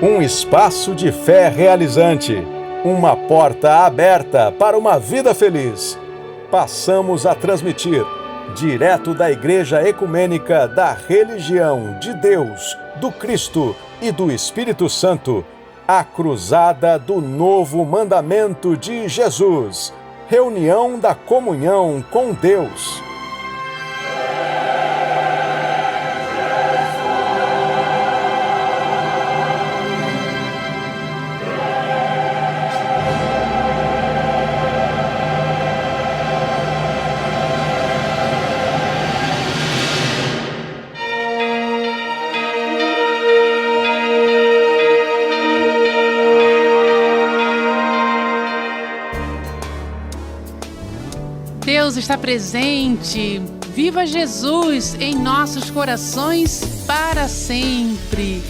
Um espaço de fé realizante. Uma porta aberta para uma vida feliz. Passamos a transmitir, direto da Igreja Ecumênica da Religião de Deus, do Cristo e do Espírito Santo, a Cruzada do Novo Mandamento de Jesus. Reunião da comunhão com Deus. Deus está presente. Viva Jesus em nossos corações para sempre.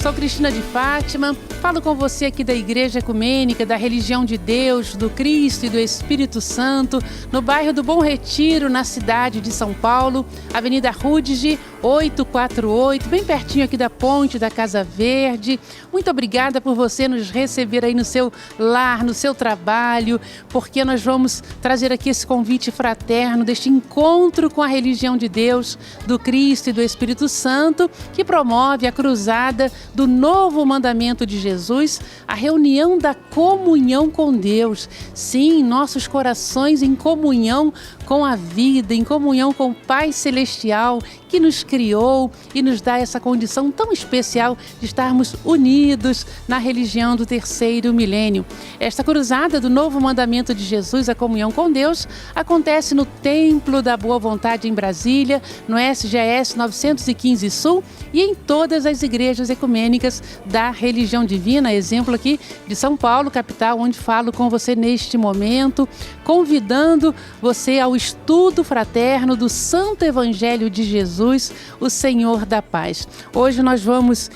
Sou Cristina de Fátima, falo com você aqui da Igreja Ecumênica, da Religião de Deus, do Cristo e do Espírito Santo, no bairro do Bom Retiro, na cidade de São Paulo, Avenida Rudge, 848, bem pertinho aqui da ponte da Casa Verde. Muito obrigada por você nos receber aí no seu lar, no seu trabalho, porque nós vamos trazer aqui esse convite fraterno deste encontro com a religião de Deus, do Cristo e do Espírito Santo, que promove a cruzada do novo mandamento de Jesus, a reunião da comunhão com Deus. Sim, nossos corações em comunhão com a vida, em comunhão com o Pai Celestial, que nos criou e nos dá essa condição tão especial de estarmos unidos na religião do terceiro milênio. Esta cruzada do novo mandamento de Jesus, a comunhão com Deus, acontece no Templo da Boa Vontade em Brasília, no SGS 915 Sul e em todas as igrejas ecumênicas da religião divina, exemplo aqui de São Paulo, capital, onde falo com você neste momento, convidando você ao estudo fraterno do Santo Evangelho de Jesus, o Senhor da Paz. Hoje nós vamos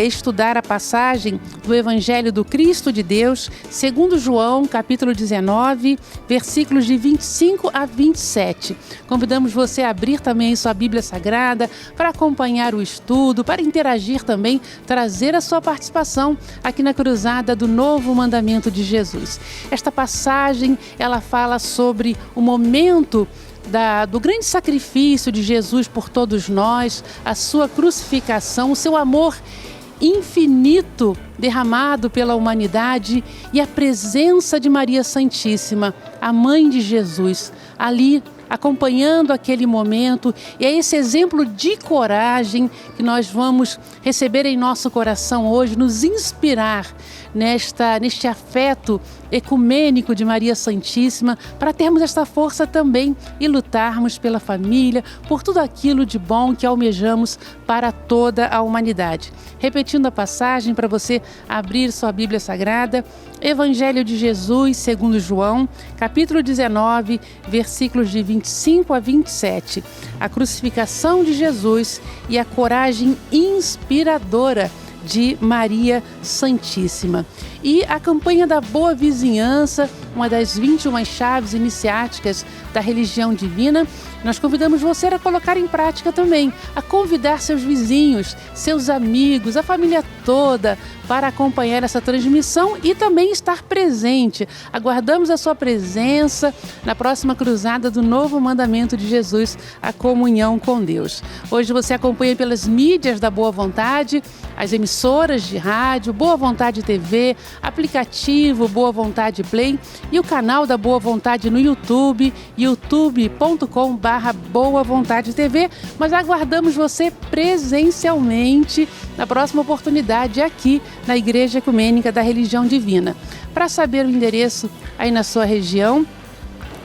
estudar a passagem do Evangelho do Cristo de Deus, segundo João, capítulo 19, versículos de 25 a 27. Convidamos você a abrir também sua Bíblia Sagrada para acompanhar o estudo, para interagir também, trazer a sua participação aqui na Cruzada do Novo Mandamento de Jesus. Esta passagem, ela fala sobre o momento do grande sacrifício de Jesus por todos nós, a sua crucificação, o seu amor infinito derramado pela humanidade e a presença de Maria Santíssima, a mãe de Jesus, ali acompanhando aquele momento. E é esse exemplo de coragem que nós vamos receber em nosso coração hoje, nos inspirar neste afeto ecumênico de Maria Santíssima, para termos esta força também e lutarmos pela família, por tudo aquilo de bom que almejamos para toda a humanidade. Repetindo a passagem para você abrir sua Bíblia Sagrada, Evangelho de Jesus, segundo João, capítulo 19, versículos de 25 a 27. A crucificação de Jesus e a coragem inspiradora de Maria Santíssima. E a campanha da Boa Vizinhança, uma das 21 chaves iniciáticas da religião divina, nós convidamos você a colocar em prática também, a convidar seus vizinhos, seus amigos, a família toda para acompanhar essa transmissão e também estar presente. Aguardamos a sua presença na próxima cruzada do Novo Mandamento de Jesus, a comunhão com Deus. Hoje você acompanha pelas mídias da Boa Vontade, as emissoras de rádio, Boa Vontade TV, aplicativo Boa Vontade Play e o canal da Boa Vontade no YouTube, youtube.com/Boa Vontade TV, mas aguardamos você presencialmente na próxima oportunidade aqui na Igreja Ecumênica da Religião Divina. Para saber o endereço aí na sua região,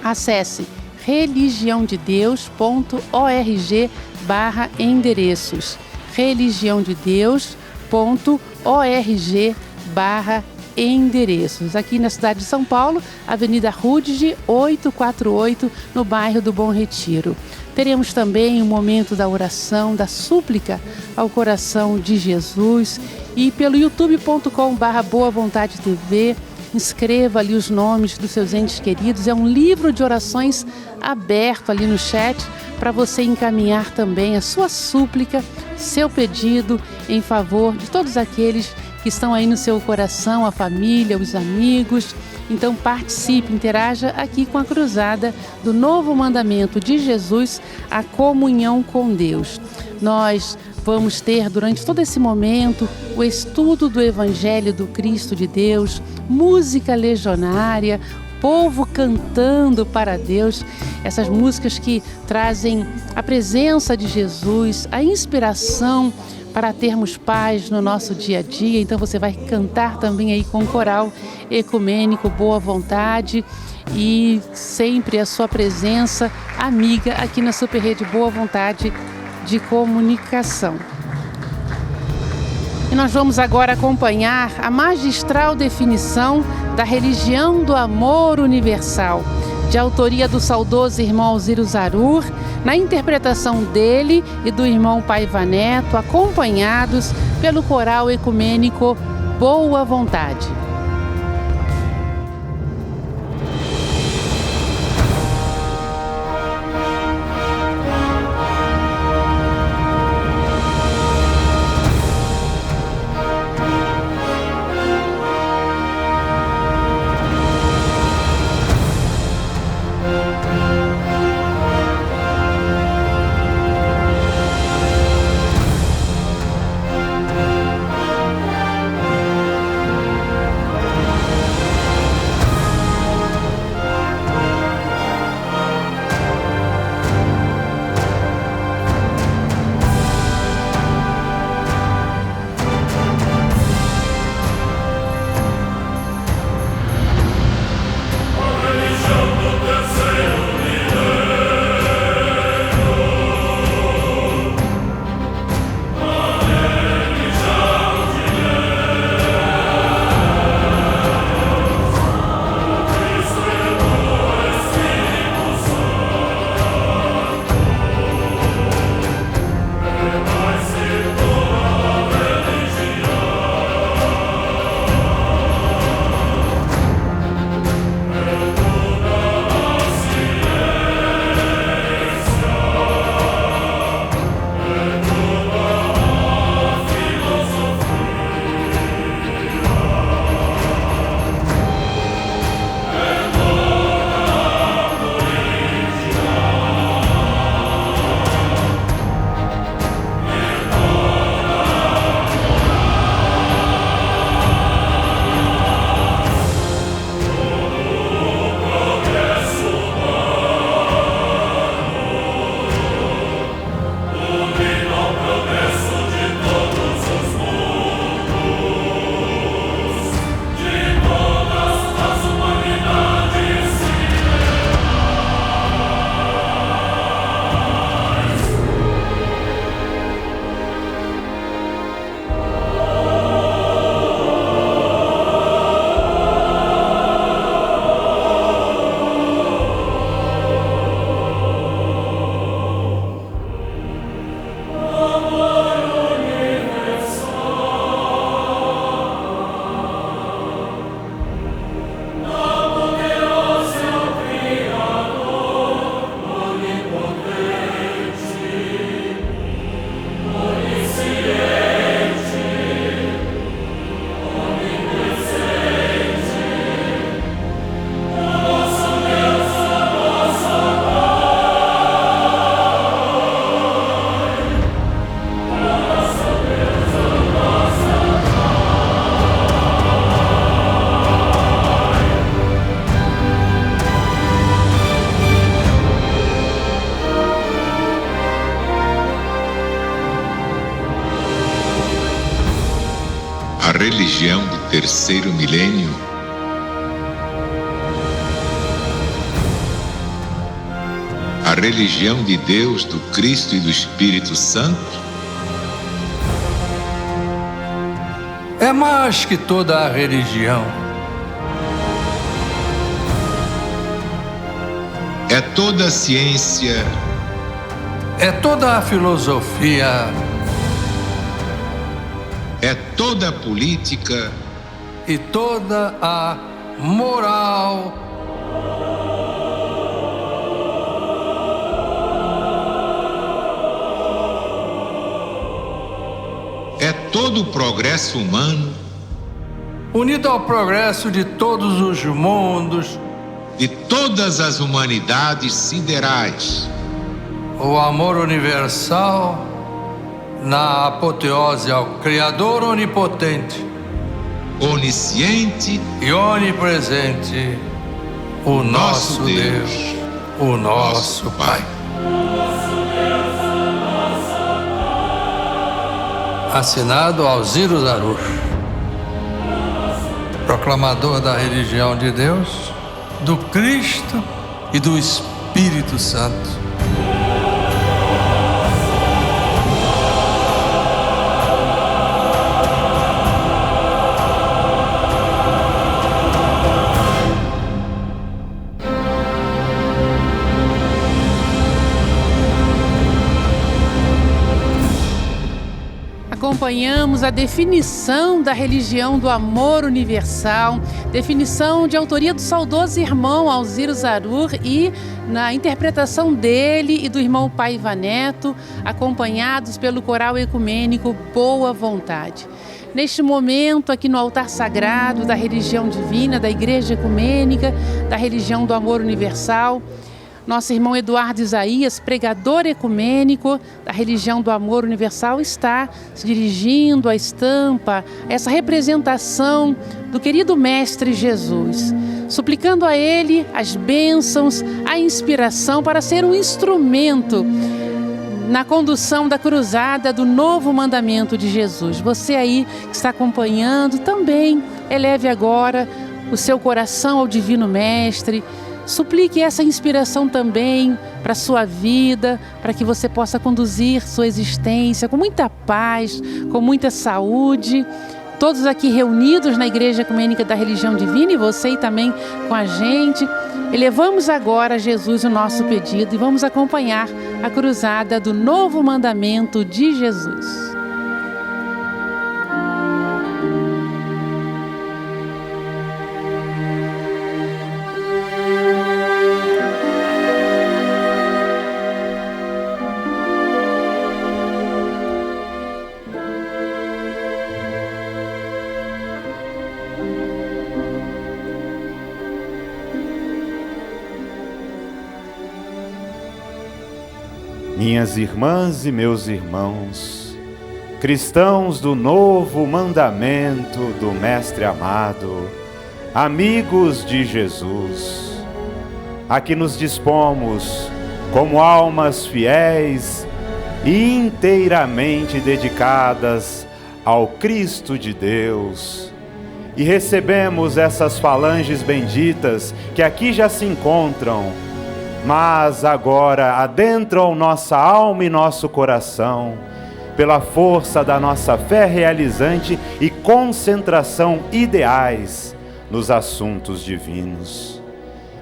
acesse religiãodedeus.org/endereços, religiãodedeus.org/endereços. Aqui na cidade de São Paulo, Avenida Rudge, 848, no bairro do Bom Retiro. Teremos também um momento da oração, da súplica ao coração de Jesus, e pelo youtube.com/Boa Vontade TV, inscreva ali os nomes dos seus entes queridos. É um livro de orações aberto ali no chat para você encaminhar também a sua súplica, seu pedido em favor de todos aqueles que estão aí no seu coração, a família, os amigos. Então participe, interaja aqui com a cruzada do novo mandamento de Jesus, a comunhão com Deus. Nós vamos ter durante todo esse momento o estudo do Evangelho do Cristo de Deus, música legionária, povo cantando para Deus, essas músicas que trazem a presença de Jesus, a inspiração para termos paz no nosso dia a dia. Então você vai cantar também aí com o coral ecumênico Boa Vontade e sempre a sua presença amiga aqui na Super Rede Boa Vontade de Comunicação. E nós vamos agora acompanhar a magistral definição da religião do amor universal, de autoria do saudoso irmão Alziro Zarur, na interpretação dele e do irmão Paiva Neto, acompanhados pelo coral ecumênico Boa Vontade. religião do terceiro milênio? A religião de Deus, do Cristo e do Espírito Santo? É mais que toda a religião. É toda a ciência. É toda a filosofia. É toda a política. E toda a moral. É todo o progresso humano. unido ao progresso de todos os mundos, de todas as humanidades siderais, o amor universal na apoteose ao Criador onipotente, onisciente e onipresente, o nosso Deus, o nosso Pai. Assinado Alziro Zarur, proclamador da religião de Deus, do Cristo e do Espírito Santo. Acompanhamos a definição da religião do amor universal, definição de autoria do saudoso irmão Alziro Zarur e na interpretação dele e do irmão Paiva Neto, acompanhados pelo coral ecumênico Boa Vontade. Neste momento, aqui no altar sagrado da religião divina, da Igreja Ecumênica, da religião do amor universal, nosso irmão Eduardo Isaías, pregador ecumênico da religião do amor universal, está se dirigindo à estampa, essa representação do querido Mestre Jesus, suplicando a Ele as bênçãos, a inspiração para ser um instrumento na condução da cruzada do novo mandamento de Jesus. Você aí que está acompanhando, também eleve agora o seu coração ao Divino Mestre. Suplique essa inspiração também para a sua vida, para que você possa conduzir sua existência com muita paz, com muita saúde. Todos aqui reunidos na Igreja Ecumênica da Religião Divina e você também com a gente. Elevamos agora a Jesus o nosso pedido e vamos acompanhar a cruzada do novo mandamento de Jesus. Minhas irmãs e meus irmãos, cristãos do novo mandamento do Mestre amado, amigos de Jesus, aqui nos dispomos como almas fiéis e inteiramente dedicadas ao Cristo de Deus, e recebemos essas falanges benditas que aqui já se encontram, mas agora adentram nossa alma e nosso coração, pela força da nossa fé realizante e concentração ideais nos assuntos divinos.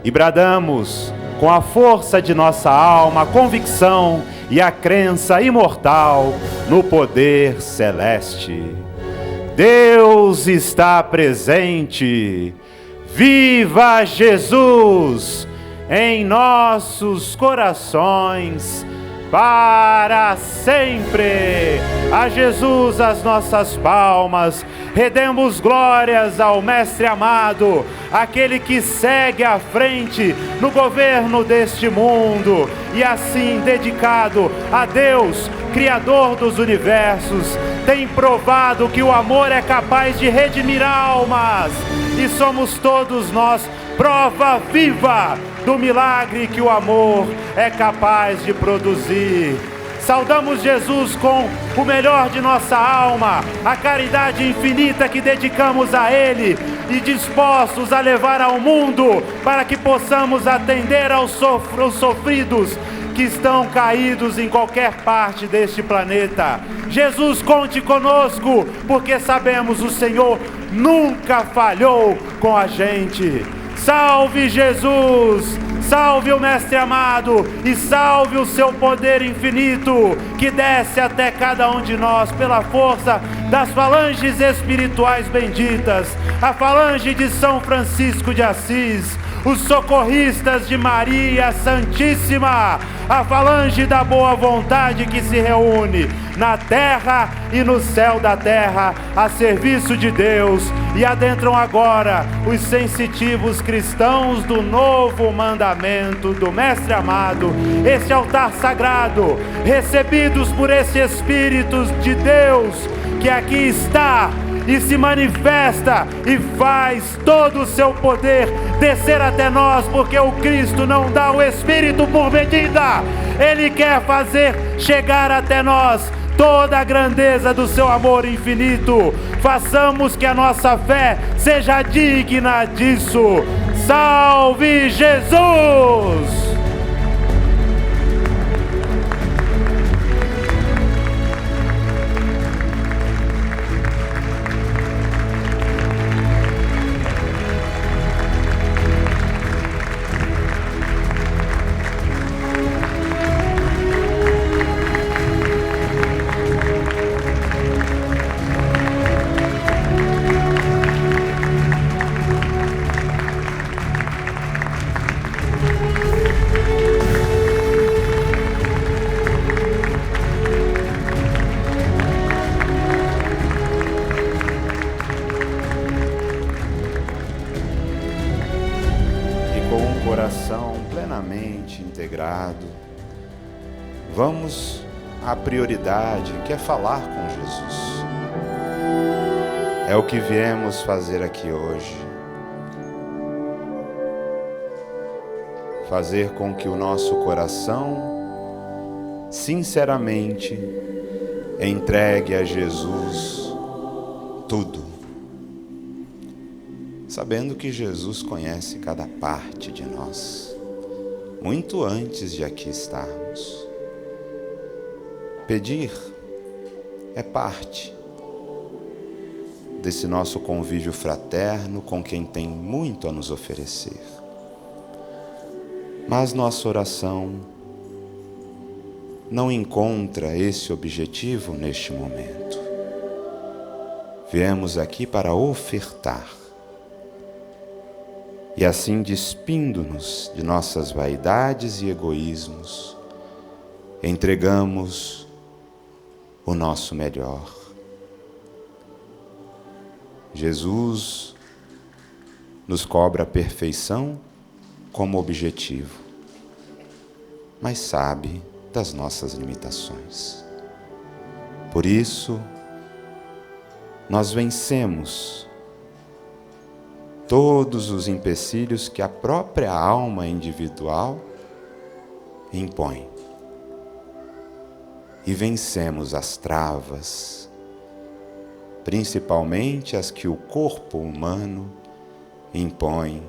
E bradamos com a força de nossa alma, a convicção e a crença imortal no poder celeste. Deus está presente. Viva Jesus! Em nossos corações, para sempre. A Jesus as nossas palmas, rendemos glórias ao Mestre amado, aquele que segue à frente no governo deste mundo, e assim dedicado a Deus, Criador dos universos, tem provado que o amor é capaz de redimir almas, e somos todos nós prova viva do milagre que o amor é capaz de produzir. Saudamos Jesus com o melhor de nossa alma, a caridade infinita que dedicamos a Ele, e dispostos a levar ao mundo para que possamos atender aos sofridos que estão caídos em qualquer parte deste planeta. Jesus, conte conosco, porque sabemos o Senhor nunca falhou com a gente. Salve Jesus! Salve o Mestre amado e salve o seu poder infinito que desce até cada um de nós pela força das falanges espirituais benditas, a falange de São Francisco de Assis, os socorristas de Maria Santíssima, a falange da boa vontade que se reúne na terra e no céu da terra, a serviço de Deus, e adentram agora os sensitivos cristãos do novo mandamento do Mestre amado, esse altar sagrado, recebidos por esse Espírito de Deus que aqui está e se manifesta e faz todo o seu poder descer até nós, porque o Cristo não dá o Espírito por medida, Ele quer fazer chegar até nós toda a grandeza do seu amor infinito. Façamos que a nossa fé seja digna disso. Salve Jesus! Plenamente integrado, vamos à prioridade, que é falar com Jesus. É o que viemos fazer aqui hoje. Fazer com que o nosso coração, sinceramente, entregue a Jesus tudo, sabendo que Jesus conhece cada parte de nós, muito antes de aqui estarmos. Pedir é parte desse nosso convívio fraterno com quem tem muito a nos oferecer. Mas nossa oração não encontra esse objetivo neste momento. Viemos aqui para ofertar. E assim, despindo-nos de nossas vaidades e egoísmos, entregamos o nosso melhor. Jesus nos cobra a perfeição como objetivo, mas sabe das nossas limitações. Por isso, nós vencemos todos os empecilhos que a própria alma individual impõe. E vencemos as travas, principalmente as que o corpo humano impõe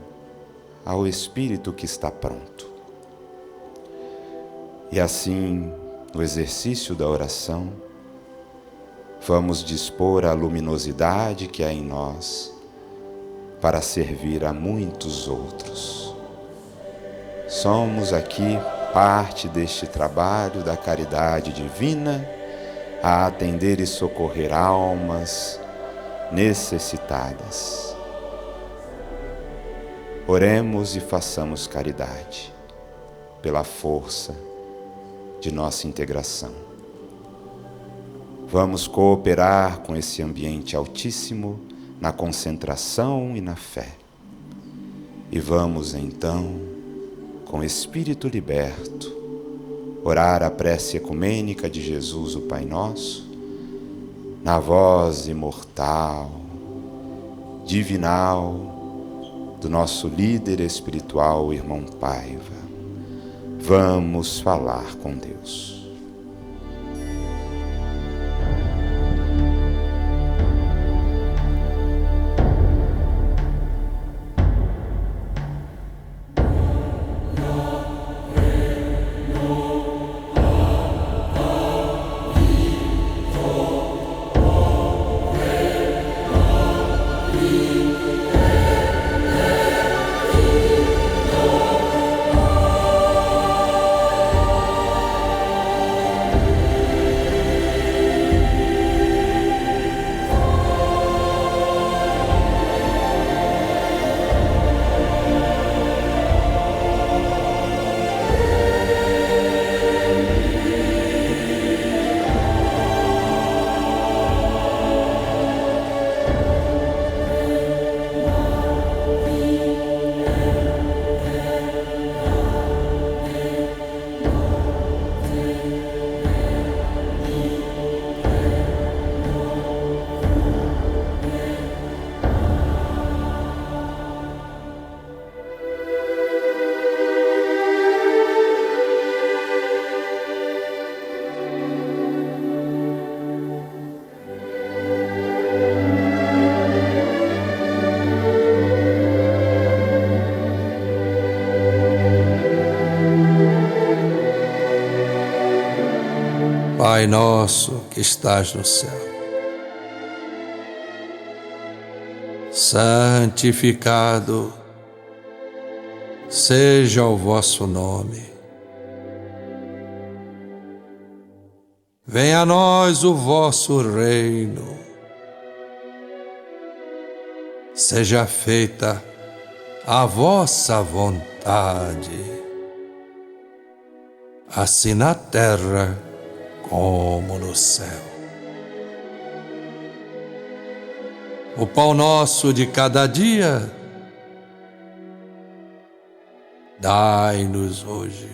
ao espírito que está pronto. E assim, no exercício da oração, vamos dispor a luminosidade que há em nós para servir a muitos outros. Somos aqui parte deste trabalho da caridade divina, a atender e socorrer almas necessitadas. Oremos e façamos caridade, pela força de nossa integração. Vamos cooperar com esse ambiente altíssimo, na concentração e na fé. E vamos então, com espírito liberto, orar a prece ecumênica de Jesus, o Pai Nosso, na voz imortal, divinal, do nosso líder espiritual, o irmão Paiva. Vamos falar com Deus. Pai nosso que estás no céu, santificado seja o vosso nome. Venha a nós o vosso reino. Seja feita a vossa vontade, assim na terra como no céu. O pão nosso de cada dia, dai-nos hoje.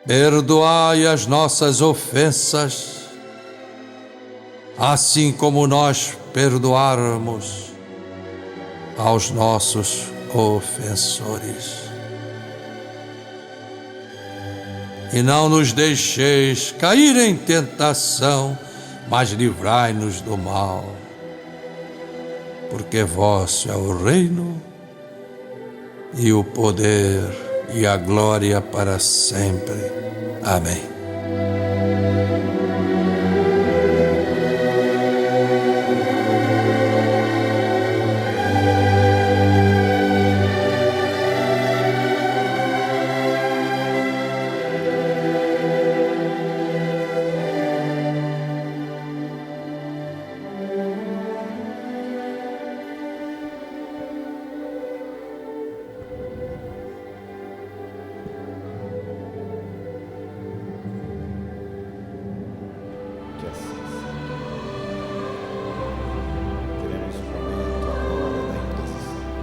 Perdoai as nossas ofensas, assim como nós perdoarmos aos nossos ofensores. E não nos deixeis cair em tentação, mas livrai-nos do mal, porque vosso é o reino, e o poder, e a glória para sempre. Amém.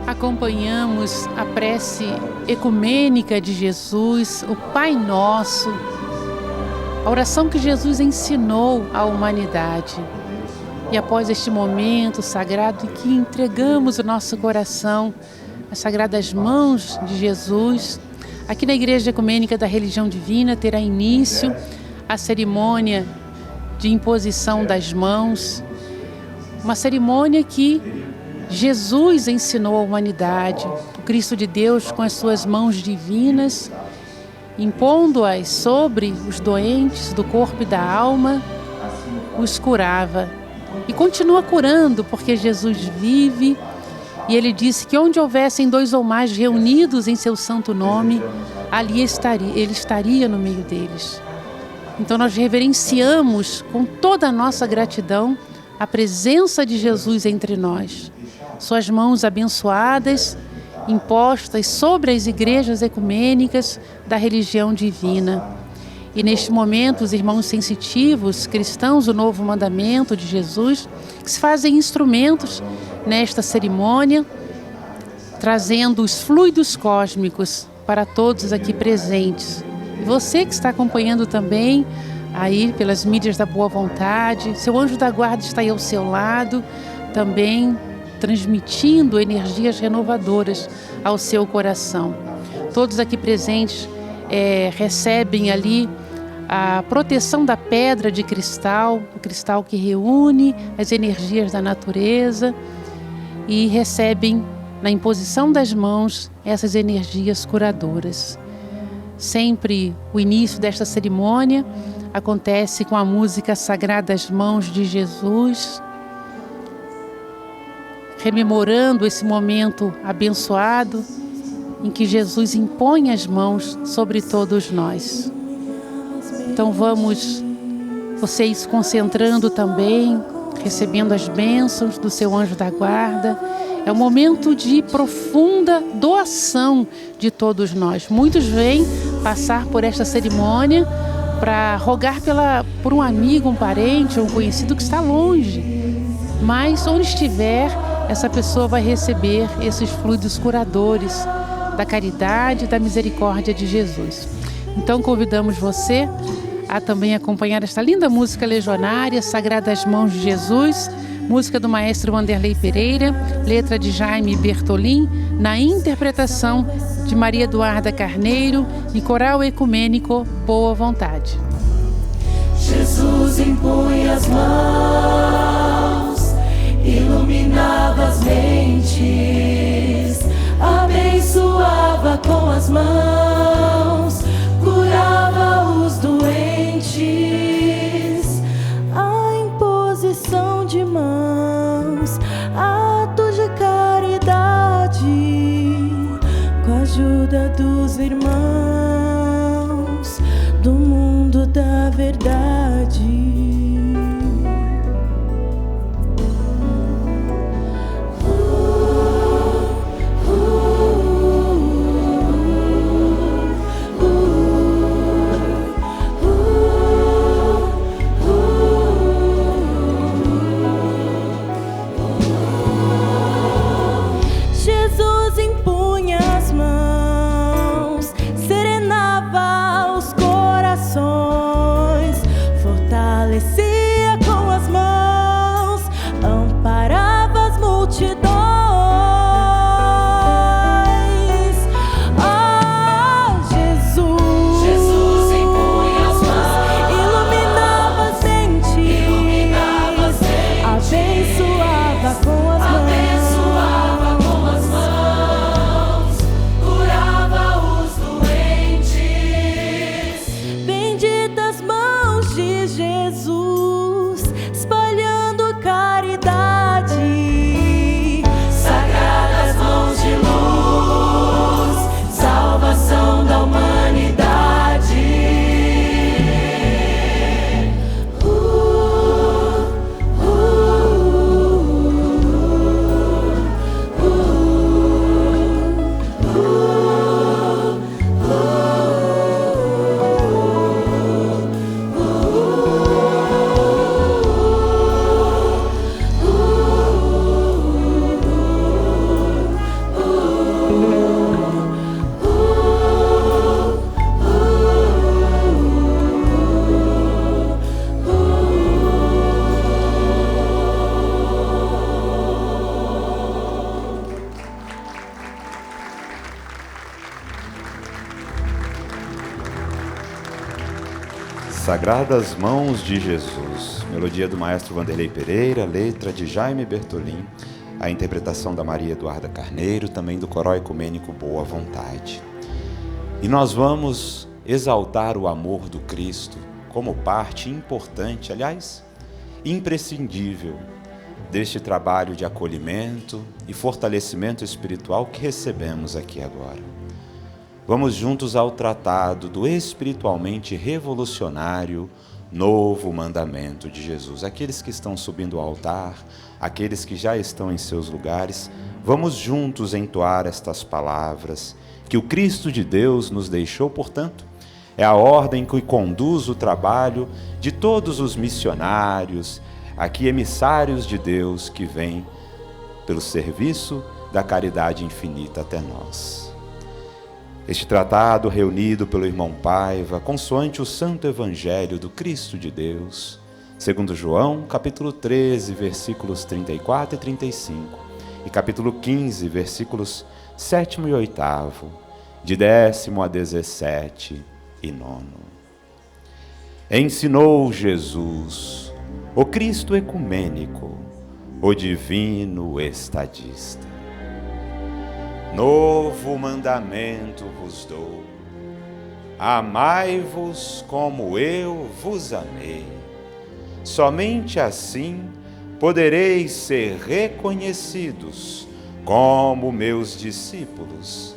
Acompanhamos a prece ecumênica de Jesus, o Pai Nosso, a oração que Jesus ensinou à humanidade. E após este momento sagrado em que entregamos o nosso coração às sagradas mãos de Jesus, aqui na Igreja Ecumênica da Religião Divina terá início a cerimônia de imposição das mãos, uma cerimônia que Jesus ensinou à humanidade, o Cristo de Deus com as suas mãos divinas, impondo-as sobre os doentes do corpo e da alma, os curava. E continua curando, porque Jesus vive, e Ele disse que onde houvessem 2 ou mais reunidos em seu santo nome, ali Ele estaria no meio deles. Então nós reverenciamos com toda a nossa gratidão a presença de Jesus entre nós. Suas mãos abençoadas, impostas sobre as igrejas ecumênicas da religião divina. E neste momento, os irmãos sensitivos, cristãos do novo mandamento de Jesus, que se fazem instrumentos nesta cerimônia, trazendo os fluidos cósmicos para todos aqui presentes. E você que está acompanhando também, aí pelas mídias da boa vontade, seu anjo da guarda está aí ao seu lado, também transmitindo energias renovadoras ao seu coração. Todos aqui presentes recebem ali a proteção da pedra de cristal, o cristal que reúne as energias da natureza, e recebem na imposição das mãos essas energias curadoras. Sempre o início desta cerimônia acontece com a música Sagradas Mãos de Jesus, rememorando esse momento abençoado em que Jesus impõe as mãos sobre todos nós. Então vamos, vocês concentrando também, recebendo as bênçãos do seu anjo da guarda. É um momento de profunda doação de todos nós. Muitos vêm passar por esta cerimônia para rogar por um amigo, um parente, um conhecido que está longe. Mas onde estiver, essa pessoa vai receber esses fluidos curadores da caridade e da misericórdia de Jesus. Então convidamos você a também acompanhar esta linda música legionária, Sagradas Mãos de Jesus, música do maestro Wanderley Pereira, letra de Jaime Bertolin, na interpretação de Maria Eduarda Carneiro e coral ecumênico Boa Vontade. Jesus impunha as mãos, iluminava as mentes, abençoava com as mãos, curava os doentes. ajuda dos irmãos do mundo da verdade. Jesus impunha as mãos, serenava os corações, fortalecia com as mãos, amparava as multidões. Ah, Jesus impunha as mãos, iluminava as mentes, abençoava com as mãos. Sagradas Mãos de Jesus, melodia do maestro Vanderlei Pereira, letra de Jaime Bertolin, a interpretação da Maria Eduarda Carneiro, também do Coral Ecumênico Boa Vontade. E nós vamos exaltar o amor do Cristo como parte importante, aliás, imprescindível, deste trabalho de acolhimento e fortalecimento espiritual que recebemos aqui agora. Vamos juntos ao tratado do espiritualmente revolucionário Novo Mandamento de Jesus. Aqueles que estão subindo ao altar, aqueles que já estão em seus lugares, vamos juntos entoar estas palavras que o Cristo de Deus nos deixou, portanto, é a ordem que conduz o trabalho de todos os missionários, aqui emissários de Deus que vêm pelo serviço da caridade infinita até nós. Este tratado, reunido pelo irmão Paiva, consoante o Santo Evangelho do Cristo de Deus, segundo João, capítulo 13, versículos 34 e 35, e capítulo 15, versículos 7º e 8º, de 10º a 17 e 9. Ensinou Jesus, o Cristo ecumênico, o divino estadista. Novo mandamento vos dou, amai-vos como eu vos amei. Somente assim podereis ser reconhecidos como meus discípulos,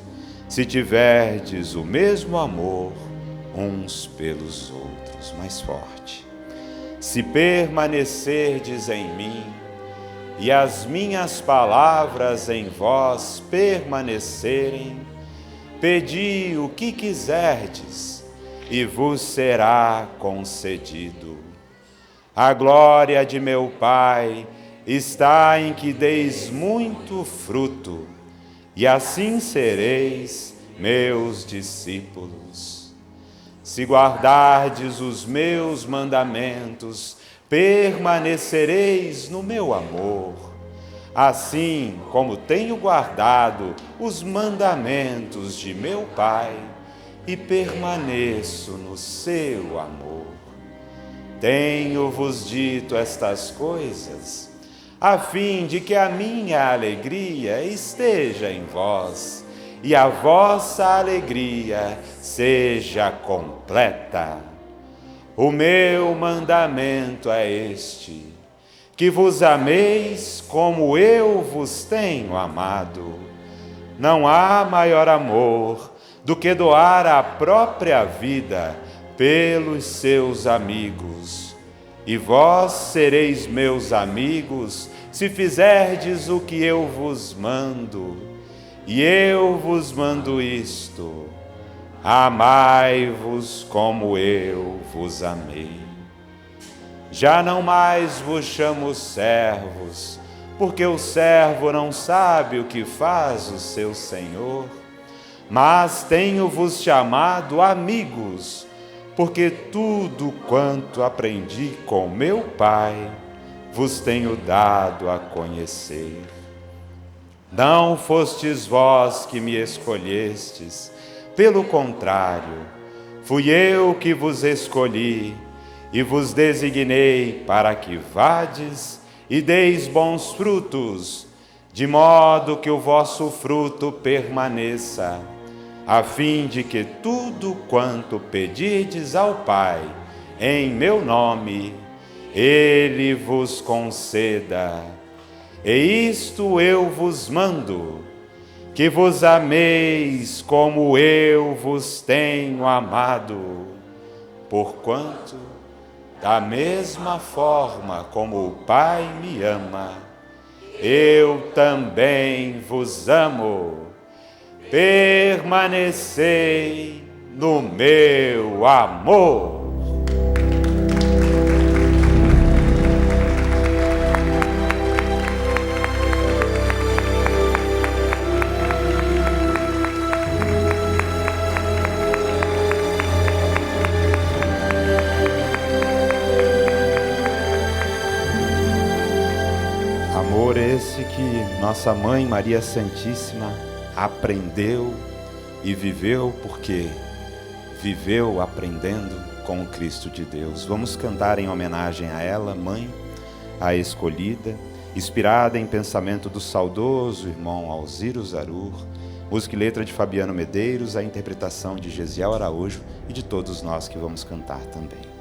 se tiverdes o mesmo amor uns pelos outros. Mais forte. Se permanecerdes em mim, e as minhas palavras em vós permanecerem, pedi o que quiserdes, e vos será concedido. A glória de meu Pai está em que deis muito fruto, e assim sereis meus discípulos. Se guardardes os meus mandamentos, permanecereis no meu amor, assim como tenho guardado os mandamentos de meu Pai e permaneço no seu amor. Tenho-vos dito estas coisas, a fim de que a minha alegria esteja em vós e a vossa alegria seja completa. O meu mandamento é este, que vos ameis como eu vos tenho amado. Não há maior amor do que doar a própria vida pelos seus amigos. E vós sereis meus amigos, se fizerdes o que eu vos mando. E eu vos mando isto: amai-vos como eu vos amei. Já não mais vos chamo servos, porque o servo não sabe o que faz o seu senhor, mas tenho-vos chamado amigos, porque tudo quanto aprendi com meu Pai vos tenho dado a conhecer. Não fostes vós que me escolhestes, pelo contrário, fui eu que vos escolhi e vos designei para que vades e deis bons frutos, de modo que o vosso fruto permaneça, a fim de que tudo quanto pedirdes ao Pai, em meu nome, Ele vos conceda. E isto eu vos mando, que vos ameis como eu vos tenho amado, porquanto, da mesma forma como o Pai me ama, eu também vos amo. Permanecei no meu amor. Amor esse que nossa Mãe Maria Santíssima aprendeu e viveu, porque viveu aprendendo com o Cristo de Deus. Vamos cantar em homenagem a ela, Mãe, a escolhida, inspirada em pensamento do saudoso irmão Alziro Zarur, música e letra de Fabiano Medeiros, a interpretação de Gesiel Araújo e de todos nós que vamos cantar também.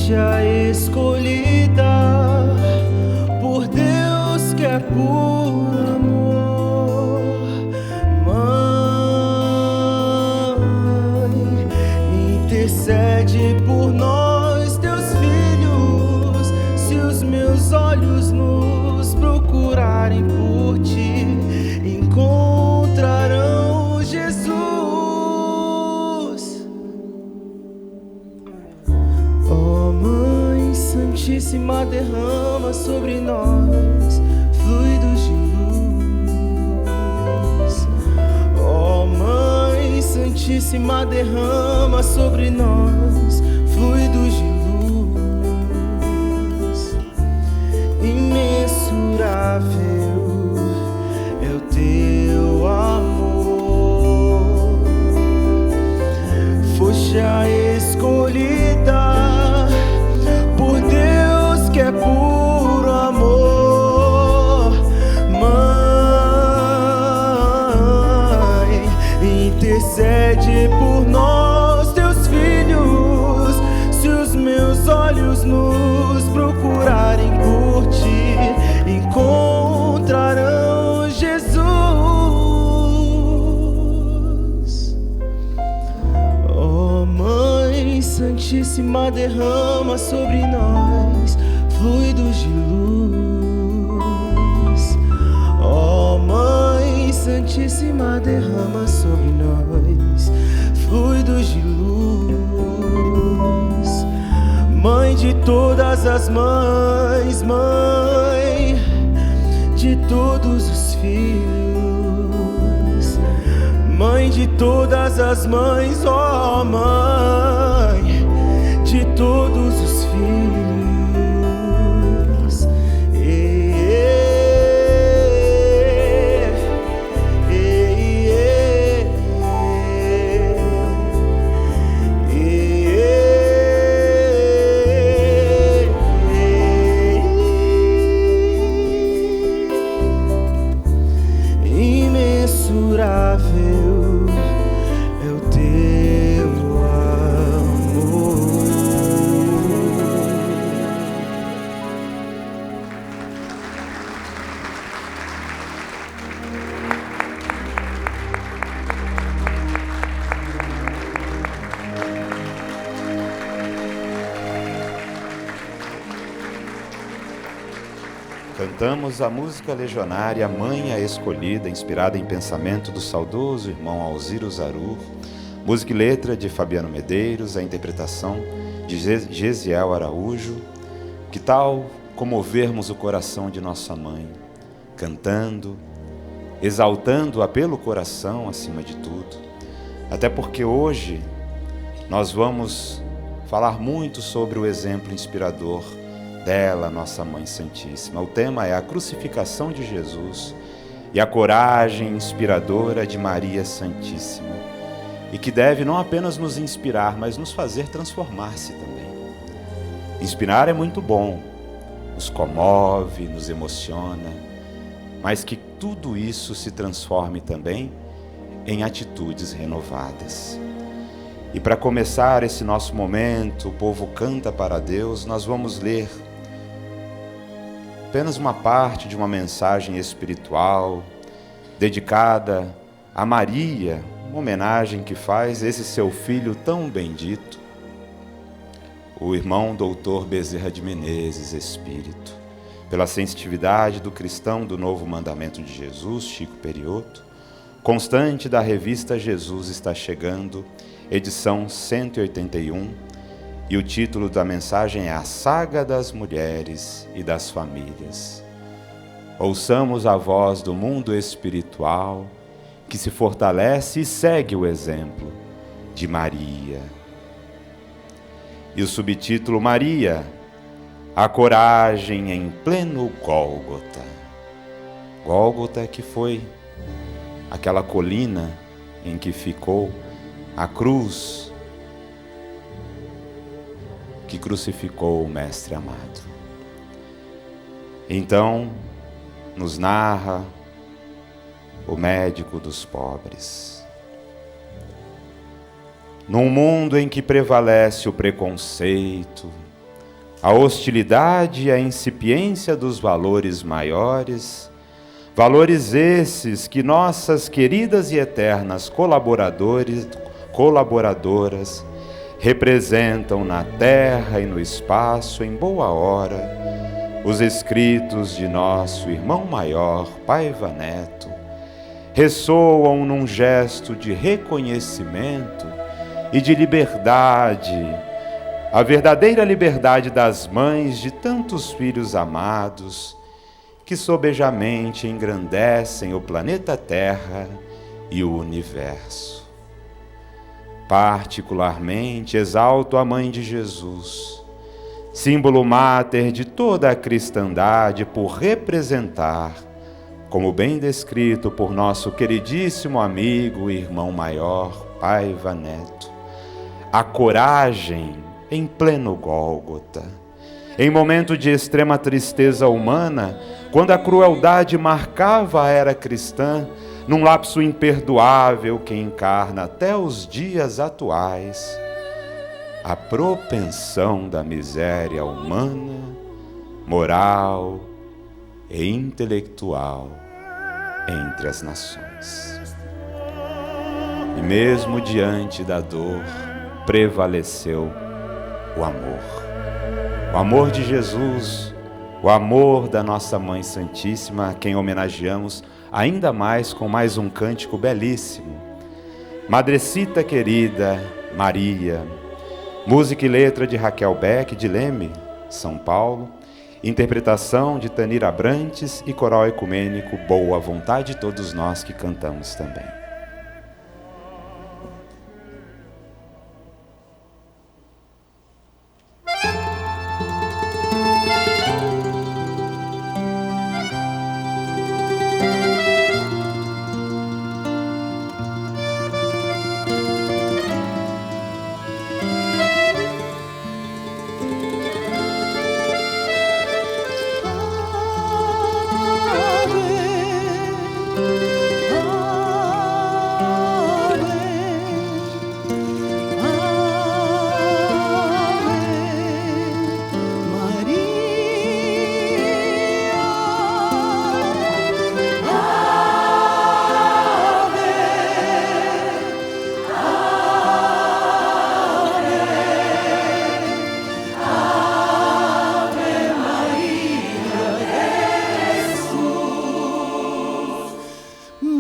A escolhida por Deus que é por amor. Mãe, intercede por nós, teus filhos, se os meus olhos nos procurarem por ti, encontrarão Jesus. Santíssima, derrama sobre nós fluidos de luz. Ó Mãe Santíssima, derrama sobre nós fluidos de luz. Imensurável é o teu amor, foste a escolhida por Deus que é puro amor. Mãe, intercede por nós, teus filhos, se os meus olhos nos procurarem por ti, encontrarão Jesus. Ó Mãe Santíssima, derrama sobre nós fluidos de luz. Ó Mãe Santíssima, derrama sobre nós fluidos de luz. Mãe de todas as mães, mãe de todos os filhos, mãe de todas as mães, ó mãe de todos os filhos. Imensurável é o teu amor. Cantamos a música legionária Mãe a Escolhida, inspirada em pensamento do saudoso irmão Alziro Zarur, música e letra de Fabiano Medeiros, a interpretação de Gesiel Araújo. Que tal comovermos o coração de nossa mãe, cantando, exaltando-a pelo coração acima de tudo, até porque hoje nós vamos falar muito sobre o exemplo inspirador dela, nossa Mãe Santíssima. O tema é a crucificação de Jesus e a coragem inspiradora de Maria Santíssima, e que deve não apenas nos inspirar, mas nos fazer transformar-se também. Inspirar é muito bom, nos comove, nos emociona, mas que tudo isso se transforme também em atitudes renovadas. E para começar esse nosso momento, o povo canta para Deus, nós vamos ler apenas uma parte de uma mensagem espiritual dedicada a Maria, uma homenagem que faz esse seu filho tão bendito, o irmão doutor Bezerra de Menezes, espírito, pela sensitividade do cristão do Novo Mandamento de Jesus, Chico Perioto, constante da revista Jesus Está Chegando, edição 181, e o título da mensagem é A Saga das Mulheres e das Famílias. Ouçamos a voz do mundo espiritual que se fortalece e segue o exemplo de Maria. E o subtítulo: Maria, a coragem em pleno Gólgota. Gólgota, que foi aquela colina em que ficou a cruz que crucificou o Mestre amado. Então, nos narra o médico dos pobres. Num mundo em que prevalece o preconceito, a hostilidade e a incipiência dos valores maiores, valores esses que nossas queridas e eternas colaboradoras representam na terra e no espaço, em boa hora, os escritos de nosso irmão maior, Paiva Neto, ressoam num gesto de reconhecimento e de liberdade, a verdadeira liberdade das mães de tantos filhos amados, que sobejamente engrandecem o planeta Terra e o universo. Particularmente exalto a Mãe de Jesus, símbolo máter de toda a cristandade, por representar, como bem descrito por nosso queridíssimo amigo e irmão maior, Paiva Neto, a coragem em pleno Gólgota, em momento de extrema tristeza humana, quando a crueldade marcava a era cristã, num lapso imperdoável que encarna até os dias atuais a propensão da miséria humana, moral e intelectual entre as nações. E mesmo diante da dor, prevaleceu o amor de Jesus, o amor da nossa Mãe Santíssima, a quem homenageamos ainda mais com mais um cântico belíssimo. Madrecita querida, Maria, música e letra de Raquel Beck, de Leme, São Paulo, Interpretação de Tanira Abrantes e Coral Ecumênico Boa Vontade, todos nós que cantamos também.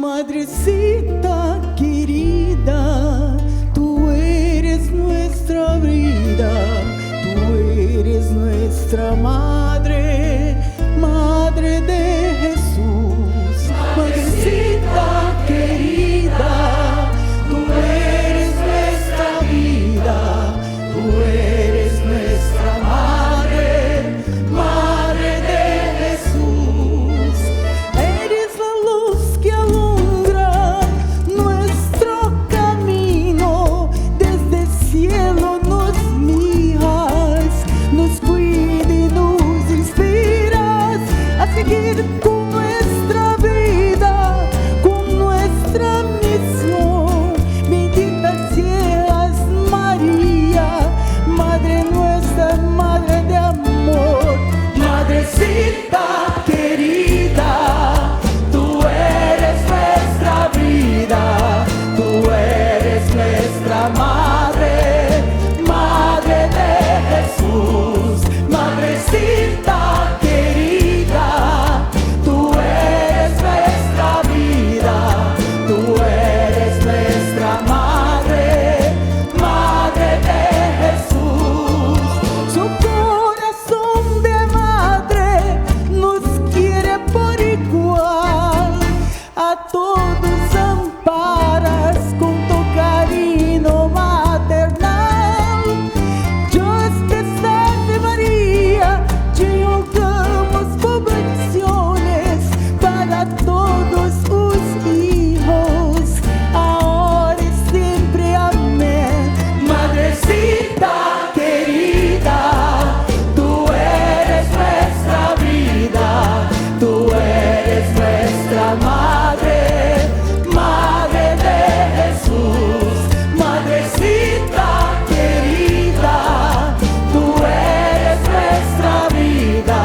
Madrecita querida, tú eres nuestra vida, tú eres nuestra madre, madre de Jesús. Madrecita querida, tú eres nuestra vida, tú eres nuestra madre, madre de Jesús. Eres la luz que alumbra nuestro camino, desde el cielo nos miras, nos cuidas y nos inspiras a seguir con nuestra vida, con nuestra misión. Bendita seas María, Madre nuestra, Madre de amor. Madrecita querida, tú eres nuestra vida, tú eres nuestra madre, madre de Jesús. Madrecita querida, tú eres nuestra vida, tú eres nuestra madre, madre de Jesús. Su corazón de madre nos quiere por igual, a todos amparas con tu cariño maternal. Dios te salve María, te rogamos por bendiciones para todos os hijos, ahora y siempre. Amén. Madrecita querida, tú eres nuestra vida, tú eres nuestra madre, madre de Jesús. Madrecita querida, tú eres nuestra vida,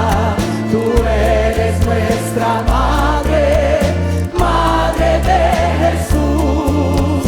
tú eres nuestra madre, madre de Jesús.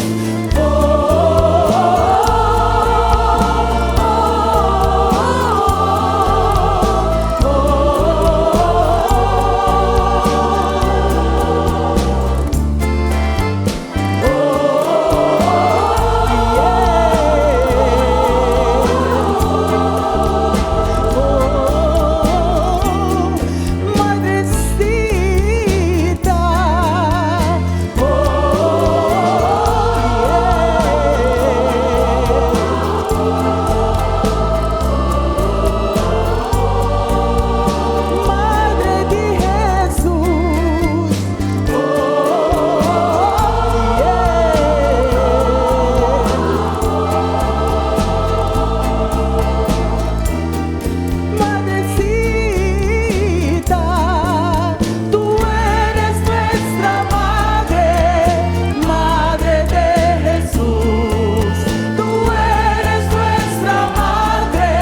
Madre de Jesús. Madrecita, tú eres nuestra madre, madre de Jesús. Tú eres nuestra madre,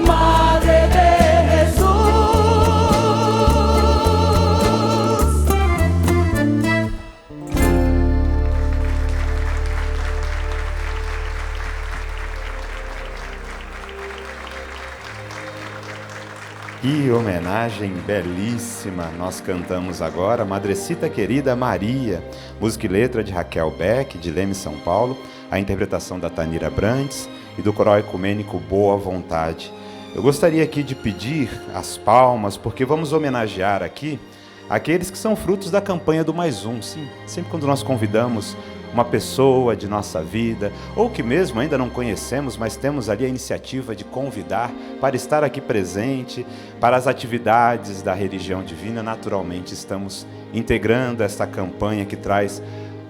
madre de Jesús. Que homenagem belíssima nós cantamos agora, Madrecita Querida Maria, música e letra de Raquel Beck, de Leme, São Paulo, a interpretação da Tanira Abrantes e do Coral Ecumênico Boa Vontade. Eu gostaria aqui de pedir as palmas, porque vamos homenagear aqui aqueles que são frutos da campanha do Mais Um. Sim, sempre quando nós convidamos uma pessoa de nossa vida, ou que mesmo ainda não conhecemos, mas temos ali a iniciativa de convidar para estar aqui presente, para as atividades da religião divina, naturalmente estamos integrando esta campanha que traz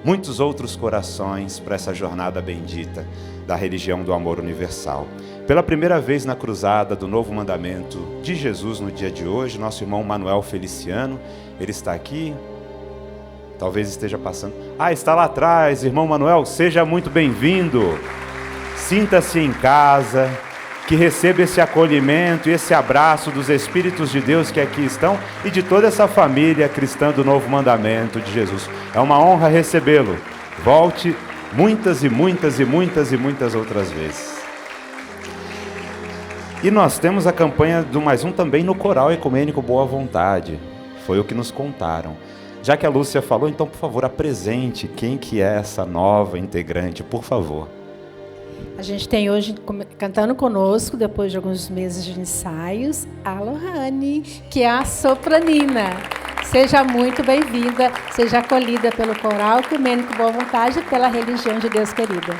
muitos outros corações para essa jornada bendita da religião do amor universal. Pela primeira vez na cruzada do Novo Mandamento de Jesus no dia de hoje, nosso irmão Manuel Feliciano, ele está aqui, talvez esteja passando. Está lá atrás, irmão Manuel, seja muito bem-vindo. Sinta-se em casa, que receba esse acolhimento e esse abraço dos Espíritos de Deus que aqui estão e de toda essa família cristã do Novo Mandamento de Jesus. É uma honra recebê-lo. Volte muitas e muitas e muitas e muitas outras vezes. E nós temos a campanha do Mais Um também no Coral Ecumênico Boa Vontade. Foi o que nos contaram. Já que a Lúcia falou, então, por favor, apresente quem que é essa nova integrante, por favor. A gente tem hoje, cantando conosco, depois de alguns meses de ensaios, a Lohane, que é a sopranina. Seja muito bem-vinda, seja acolhida pelo Coral Ecumênico Boa Vontade e pela religião de Deus querida.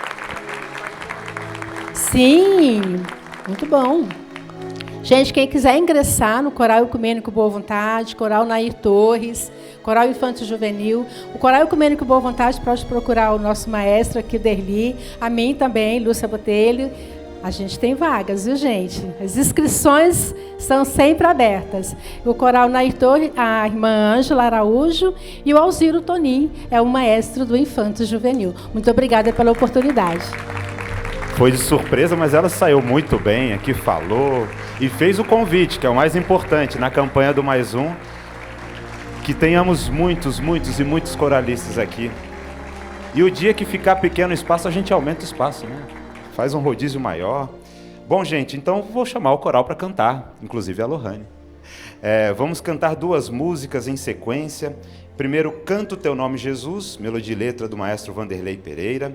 Sim, muito bom. Gente, quem quiser ingressar no Coral Ecumênico Boa Vontade, Coral Nair Torres, Coral Infanto Juvenil, o Coral Ecumênico Boa Vontade pode procurar o nosso maestro aqui, o Derli, a mim também, Lúcia Botelho. A gente tem vagas, viu, gente? As inscrições são sempre abertas. O Coral Nair Torres, a irmã Ângela Araújo e o Alziro Tonin é o maestro do Infanto Juvenil. Muito obrigada pela oportunidade. Foi de surpresa, mas ela saiu muito bem, aqui falou e fez o convite, que é o mais importante, na campanha do Mais Um, que tenhamos muitos e muitos coralistas aqui. E o dia que ficar pequeno o espaço, a gente aumenta o espaço, né? Faz um rodízio maior. Bom, gente, então vou chamar o coral para cantar, inclusive a Lohane. Vamos cantar 2 músicas em sequência. Primeiro, Canto Teu Nome, Jesus, melodia e letra do maestro Vanderlei Pereira.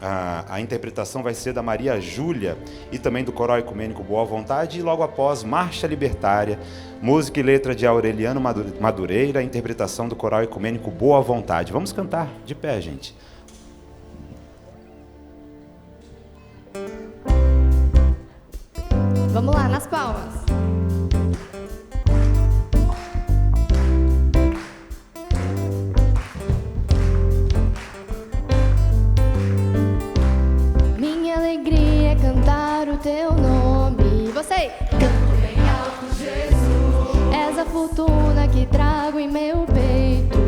A interpretação vai ser da Maria Júlia e também do Coral Ecumênico Boa Vontade. E logo após, Marcha Libertária, música e letra de Aureliano Madureira, interpretação do Coral Ecumênico Boa Vontade. Vamos cantar de pé, gente. Vamos lá, nas palmas. Minha alegria é cantar o teu nome. Você! Canto bem alto, Jesus. És a fortuna que trago em meu peito.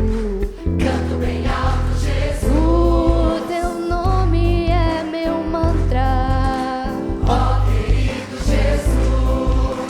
Canto bem alto, Jesus. O teu nome é meu mantra. Ó querido Jesus.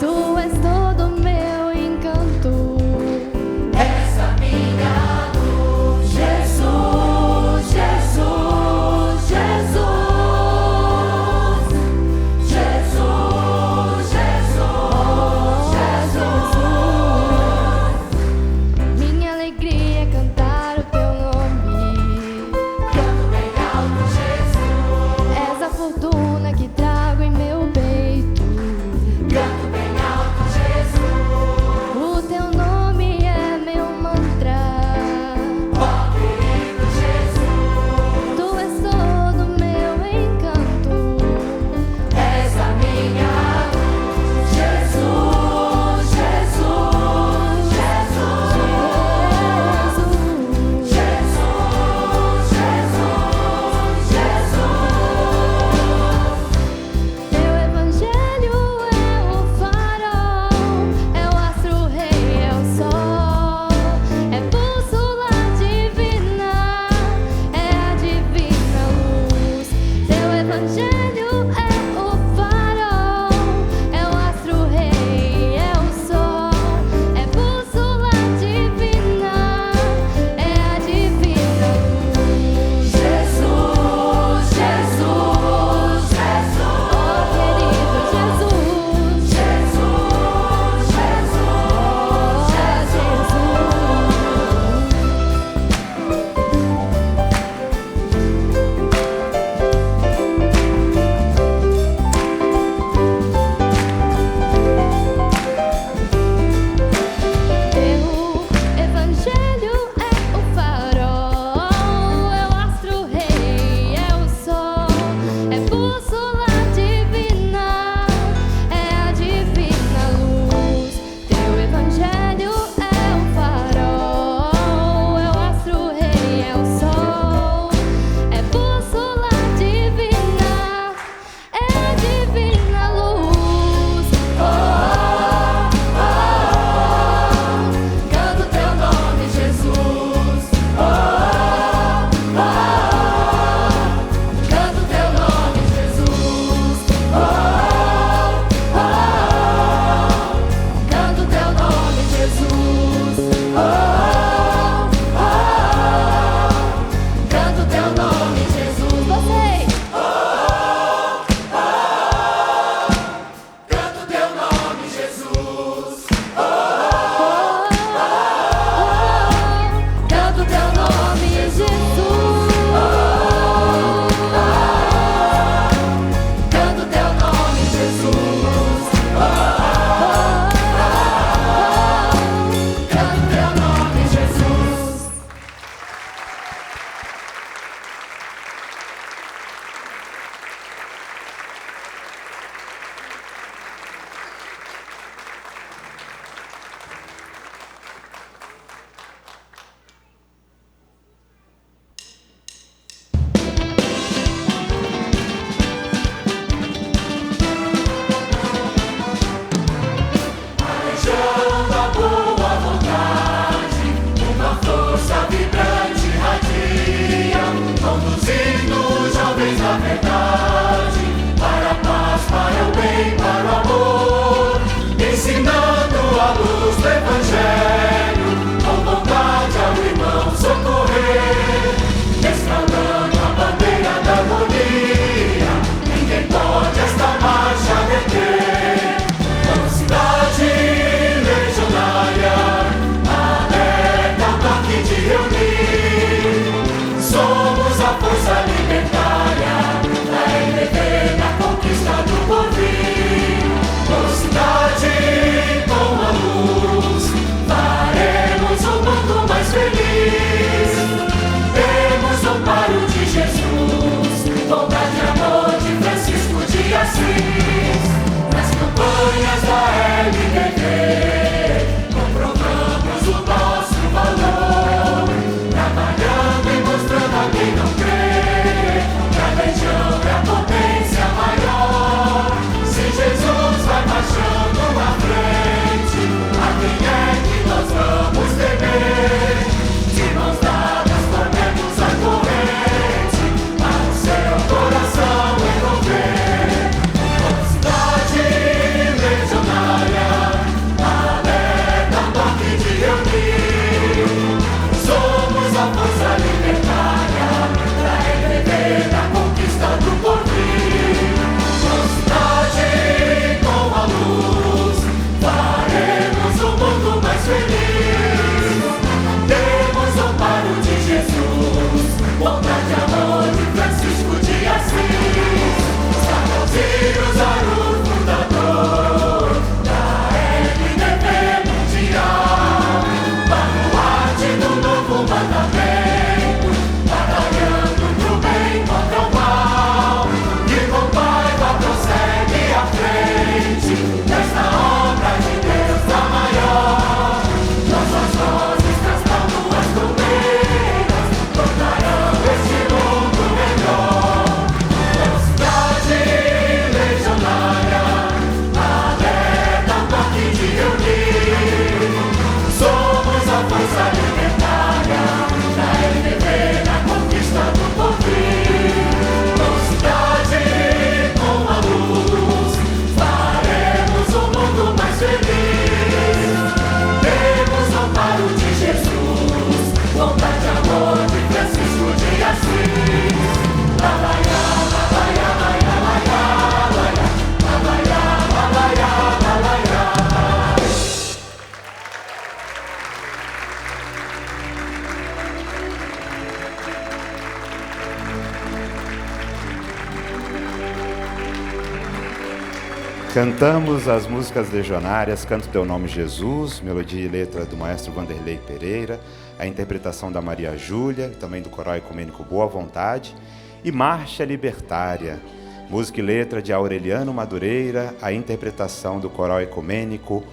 Cantamos as músicas legionárias, Canto Teu Nome Jesus, melodia e letra do maestro Vanderlei Pereira, a interpretação da Maria Júlia, e também do Coral Ecumênico Boa Vontade, e Marcha Libertária, música e letra de Aureliano Madureira, a interpretação do Coral Ecumênico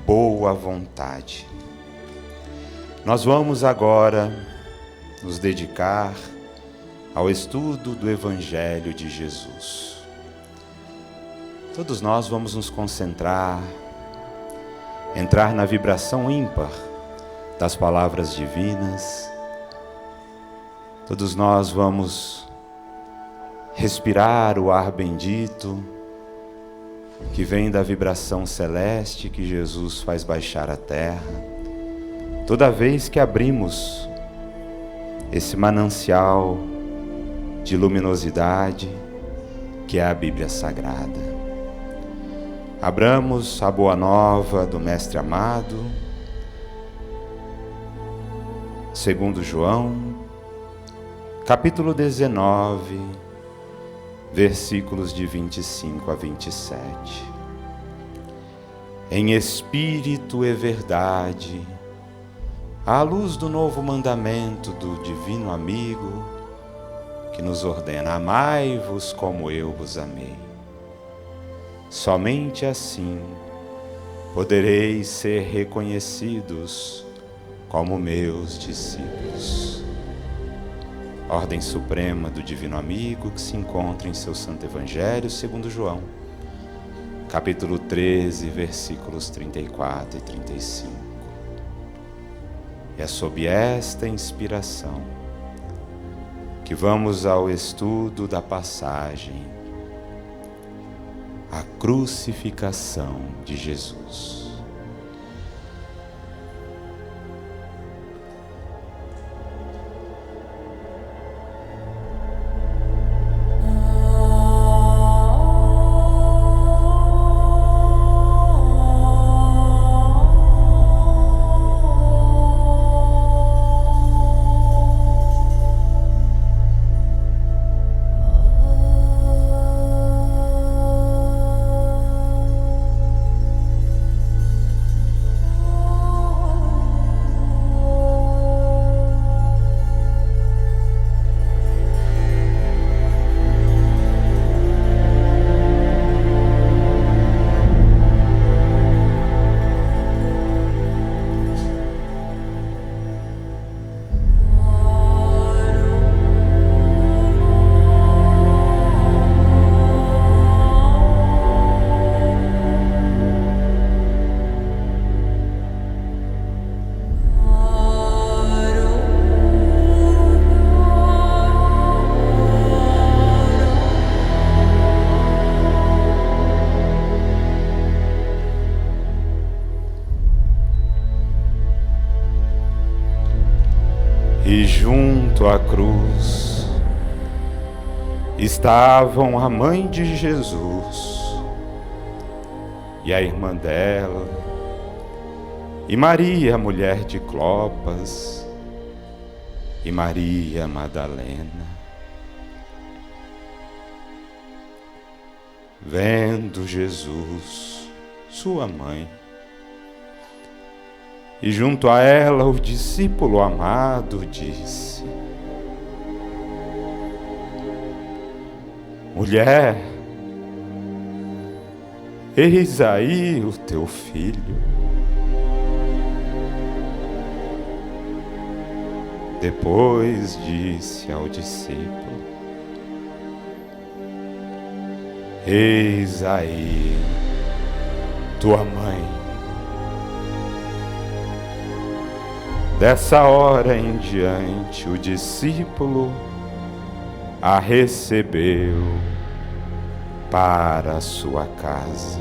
Boa Vontade. Nós vamos agora nos dedicar ao estudo do Evangelho de Jesus. Todos nós vamos nos concentrar, entrar na vibração ímpar das palavras divinas. Todos nós vamos respirar o ar bendito que vem da vibração celeste que Jesus faz baixar à terra. Toda vez que abrimos esse manancial de luminosidade que é a Bíblia Sagrada. Abramos a boa nova do Mestre amado, segundo João, capítulo 19, versículos de 25 a 27. Em espírito e verdade, à luz do novo mandamento do divino amigo, que nos ordena: amai-vos como eu vos amei. Somente assim podereis ser reconhecidos como meus discípulos. Ordem suprema do Divino Amigo que se encontra em seu Santo Evangelho segundo João, capítulo 13, versículos 34 e 35. E é sob esta inspiração que vamos ao estudo da passagem A Crucificação de Jesus. E junto à cruz estavam a mãe de Jesus e a irmã dela, e Maria, mulher de Clopas, e Maria Madalena. Vendo Jesus, sua mãe, e junto a ela o discípulo amado disse: mulher, eis aí o teu filho. Depois disse ao discípulo: eis aí tua mãe. Dessa hora em diante, o discípulo a recebeu para a sua casa.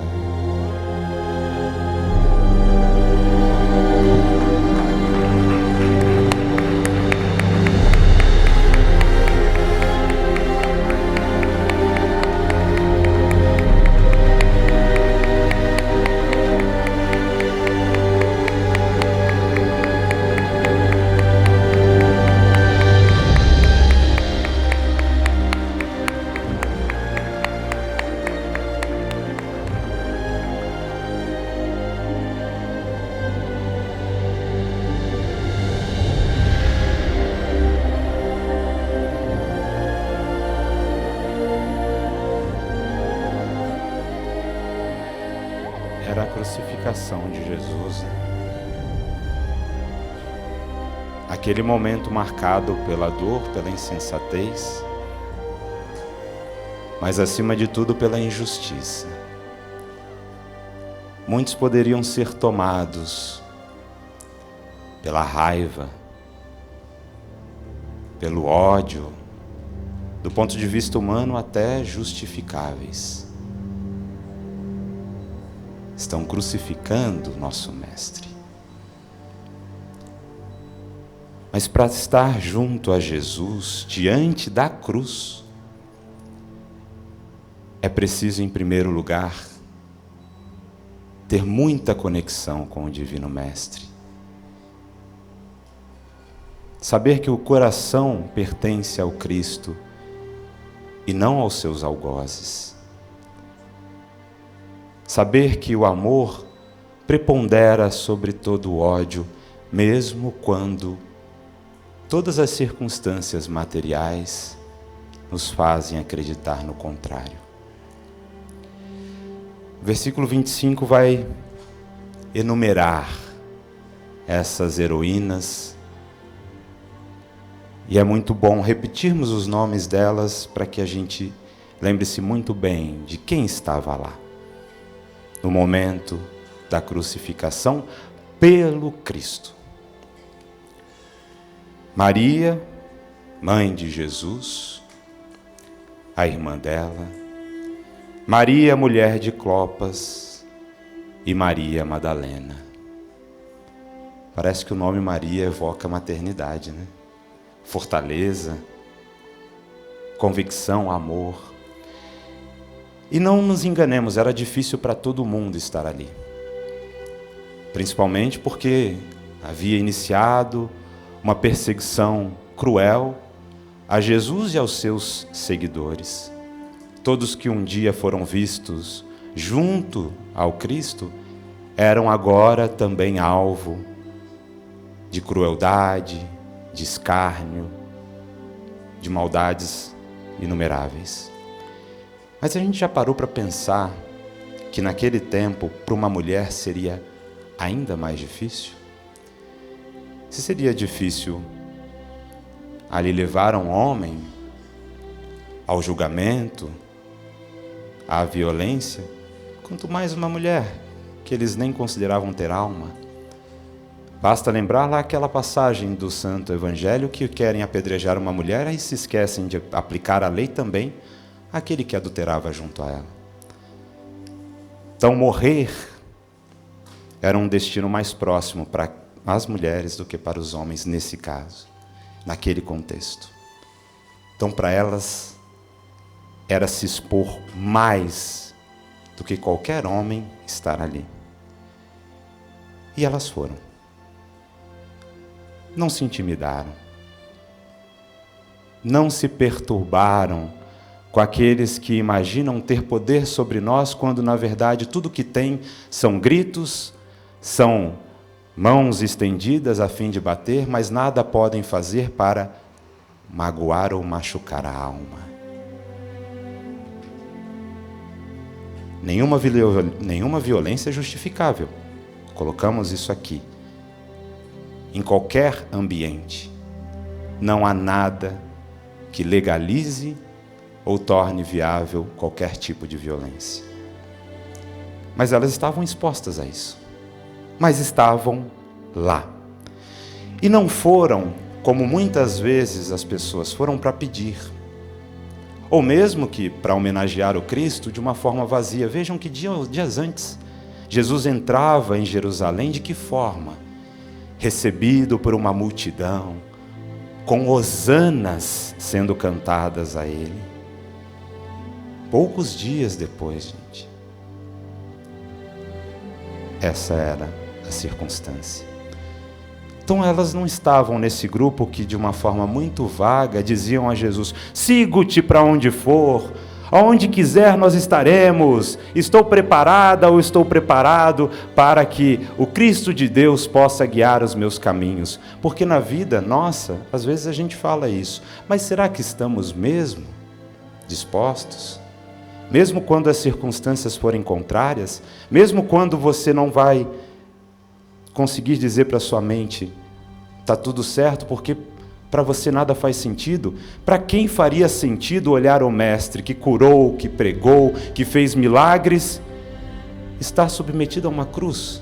crucificação de Jesus. Aquele momento marcado pela dor, pela insensatez, mas acima de tudo pela injustiça. Muitos poderiam ser tomados pela raiva, pelo ódio, do ponto de vista humano até justificáveis. Estão crucificando nosso Mestre. Mas para estar junto a Jesus, diante da cruz, é preciso, em primeiro lugar, ter muita conexão com o Divino Mestre. Saber que o coração pertence ao Cristo e não aos seus algozes. Saber que o amor prepondera sobre todo o ódio, mesmo quando todas as circunstâncias materiais nos fazem acreditar no contrário. O versículo 25 vai enumerar essas heroínas, e é muito bom repetirmos os nomes delas para que a gente lembre-se muito bem de quem estava lá, no momento da crucificação pelo Cristo. Maria, mãe de Jesus, a irmã dela, Maria, mulher de Clopas, e Maria Madalena. Parece que o nome Maria evoca maternidade, né? Fortaleza, convicção, amor. E não nos enganemos, era difícil para todo mundo estar ali. Principalmente porque havia iniciado uma perseguição cruel a Jesus e aos seus seguidores. Todos que um dia foram vistos junto ao Cristo eram agora também alvo de crueldade, de escárnio, de maldades inumeráveis. Mas a gente já parou para pensar que naquele tempo, para uma mulher, seria ainda mais difícil? Se seria difícil ali levar um homem ao julgamento, à violência, quanto mais uma mulher, que eles nem consideravam ter alma. Basta lembrar lá aquela passagem do Santo Evangelho que querem apedrejar uma mulher e se esquecem de aplicar a lei também àquele que adulterava junto a ela. Então morrer era um destino mais próximo para as mulheres do que para os homens nesse caso, naquele contexto. Então para elas era se expor mais do que qualquer homem estar ali. E elas foram. Não se intimidaram. Não se perturbaram com aqueles que imaginam ter poder sobre nós, quando na verdade tudo que tem são gritos, são mãos estendidas a fim de bater, mas nada podem fazer para magoar ou machucar a alma. Nenhuma violência é justificável. Colocamos isso aqui. Em qualquer ambiente, não há nada que legalize ou torne viável qualquer tipo de violência. Mas elas estavam expostas a isso. Mas estavam lá. E não foram, como muitas vezes as pessoas foram para pedir. Ou mesmo que para homenagear o Cristo de uma forma vazia. Vejam que dias antes, Jesus entrava em Jerusalém de que forma? Recebido por uma multidão, com hosanas sendo cantadas a ele. Poucos dias depois, gente. Essa era a circunstância. Então elas não estavam nesse grupo que de uma forma muito vaga diziam a Jesus: sigo-te para onde for, aonde quiser nós estaremos, estou preparada ou estou preparado para que o Cristo de Deus possa guiar os meus caminhos. Porque na vida nossa, às vezes a gente fala isso, mas será que estamos mesmo dispostos? mesmo quando as circunstâncias forem contrárias, mesmo quando você não vai conseguir dizer para sua mente, está tudo certo, porque para você nada faz sentido, para quem faria sentido olhar o Mestre que curou, que pregou, que fez milagres, estar submetido a uma cruz?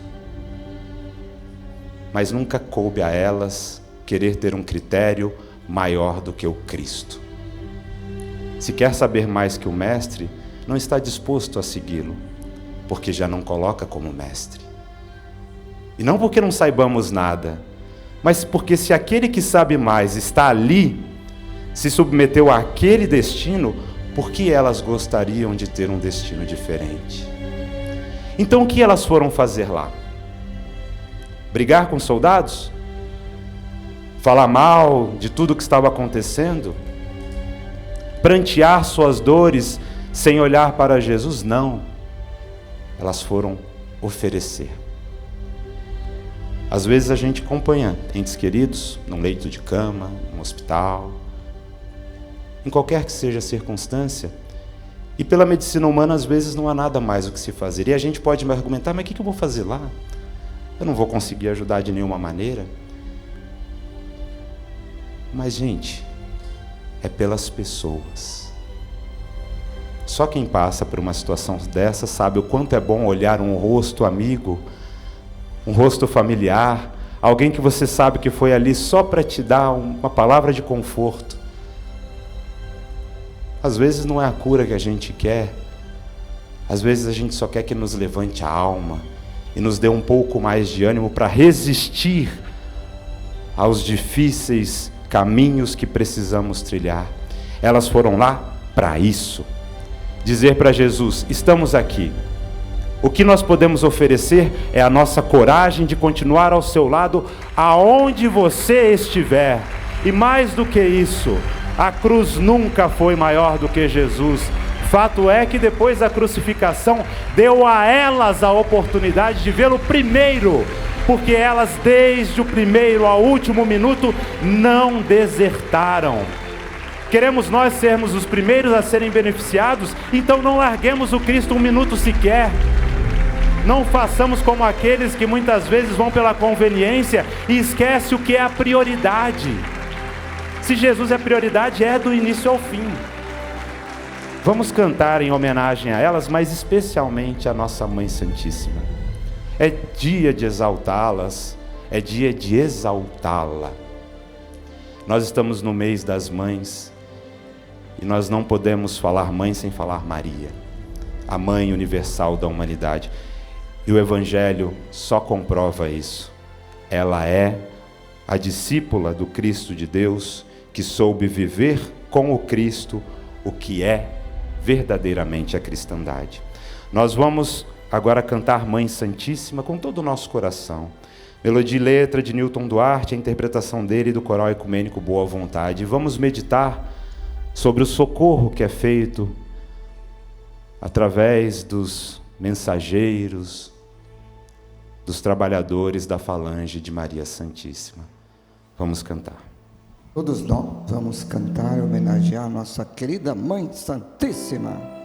Mas nunca coube a elas querer ter um critério maior do que o Cristo. Se quer saber mais que o Mestre, não está disposto a segui-lo, porque já não coloca como Mestre. E não porque não saibamos nada, mas porque se aquele que sabe mais está ali, se submeteu àquele destino, por que elas gostariam de ter um destino diferente? Então o que elas foram fazer lá? Brigar com soldados? Falar mal de tudo que estava acontecendo? Prantear suas dores sem olhar para Jesus? Não. Elas foram oferecer. Às vezes a gente acompanha entes queridos num leito de cama, num hospital, em qualquer que seja a circunstância, e pela medicina humana às vezes não há nada mais o que se fazer. E a gente pode me argumentar, mas o que eu vou fazer lá? Eu não vou conseguir ajudar de nenhuma maneira. Mas, gente, é pelas pessoas. Só quem passa por uma situação dessa sabe o quanto é bom olhar um rosto amigo, um rosto familiar, alguém que você sabe que foi ali só para te dar uma palavra de conforto. Às vezes não é a cura que a gente quer, às vezes a gente só quer que nos levante a alma e nos dê um pouco mais de ânimo para resistir aos difíceis caminhos que precisamos trilhar. Elas foram lá para isso. Dizer para Jesus, estamos aqui. O que nós podemos oferecer é a nossa coragem de continuar ao seu lado aonde você estiver. E mais do que isso, a cruz nunca foi maior do que Jesus. Fato é que depois da crucificação, deu a elas a oportunidade de vê-lo primeiro, porque elas desde o primeiro ao último minuto não desertaram. Queremos nós sermos os primeiros a serem beneficiados? Então não larguemos o Cristo um minuto sequer. Não façamos como aqueles que muitas vezes vão pela conveniência e esquecem o que é a prioridade. Se Jesus é prioridade, é do início ao fim. Vamos cantar em homenagem a elas, mas especialmente a nossa Mãe Santíssima. É dia de exaltá-las, é dia de exaltá-la. Nós estamos no mês das mães e nós não podemos falar mãe sem falar Maria, a mãe universal da humanidade. E o Evangelho só comprova isso. Ela é a discípula do Cristo de Deus que soube viver com o Cristo o que é verdadeiramente a cristandade. Nós vamos agora cantar Mãe Santíssima com todo o nosso coração. Melodia e letra de Newton Duarte, a interpretação dele e do Coral Ecumênico Boa Vontade. Vamos meditar sobre o socorro que é feito através dos mensageiros, dos trabalhadores da falange de Maria Santíssima. Vamos cantar. Todos nós vamos cantar e homenagear nossa querida Mãe Santíssima.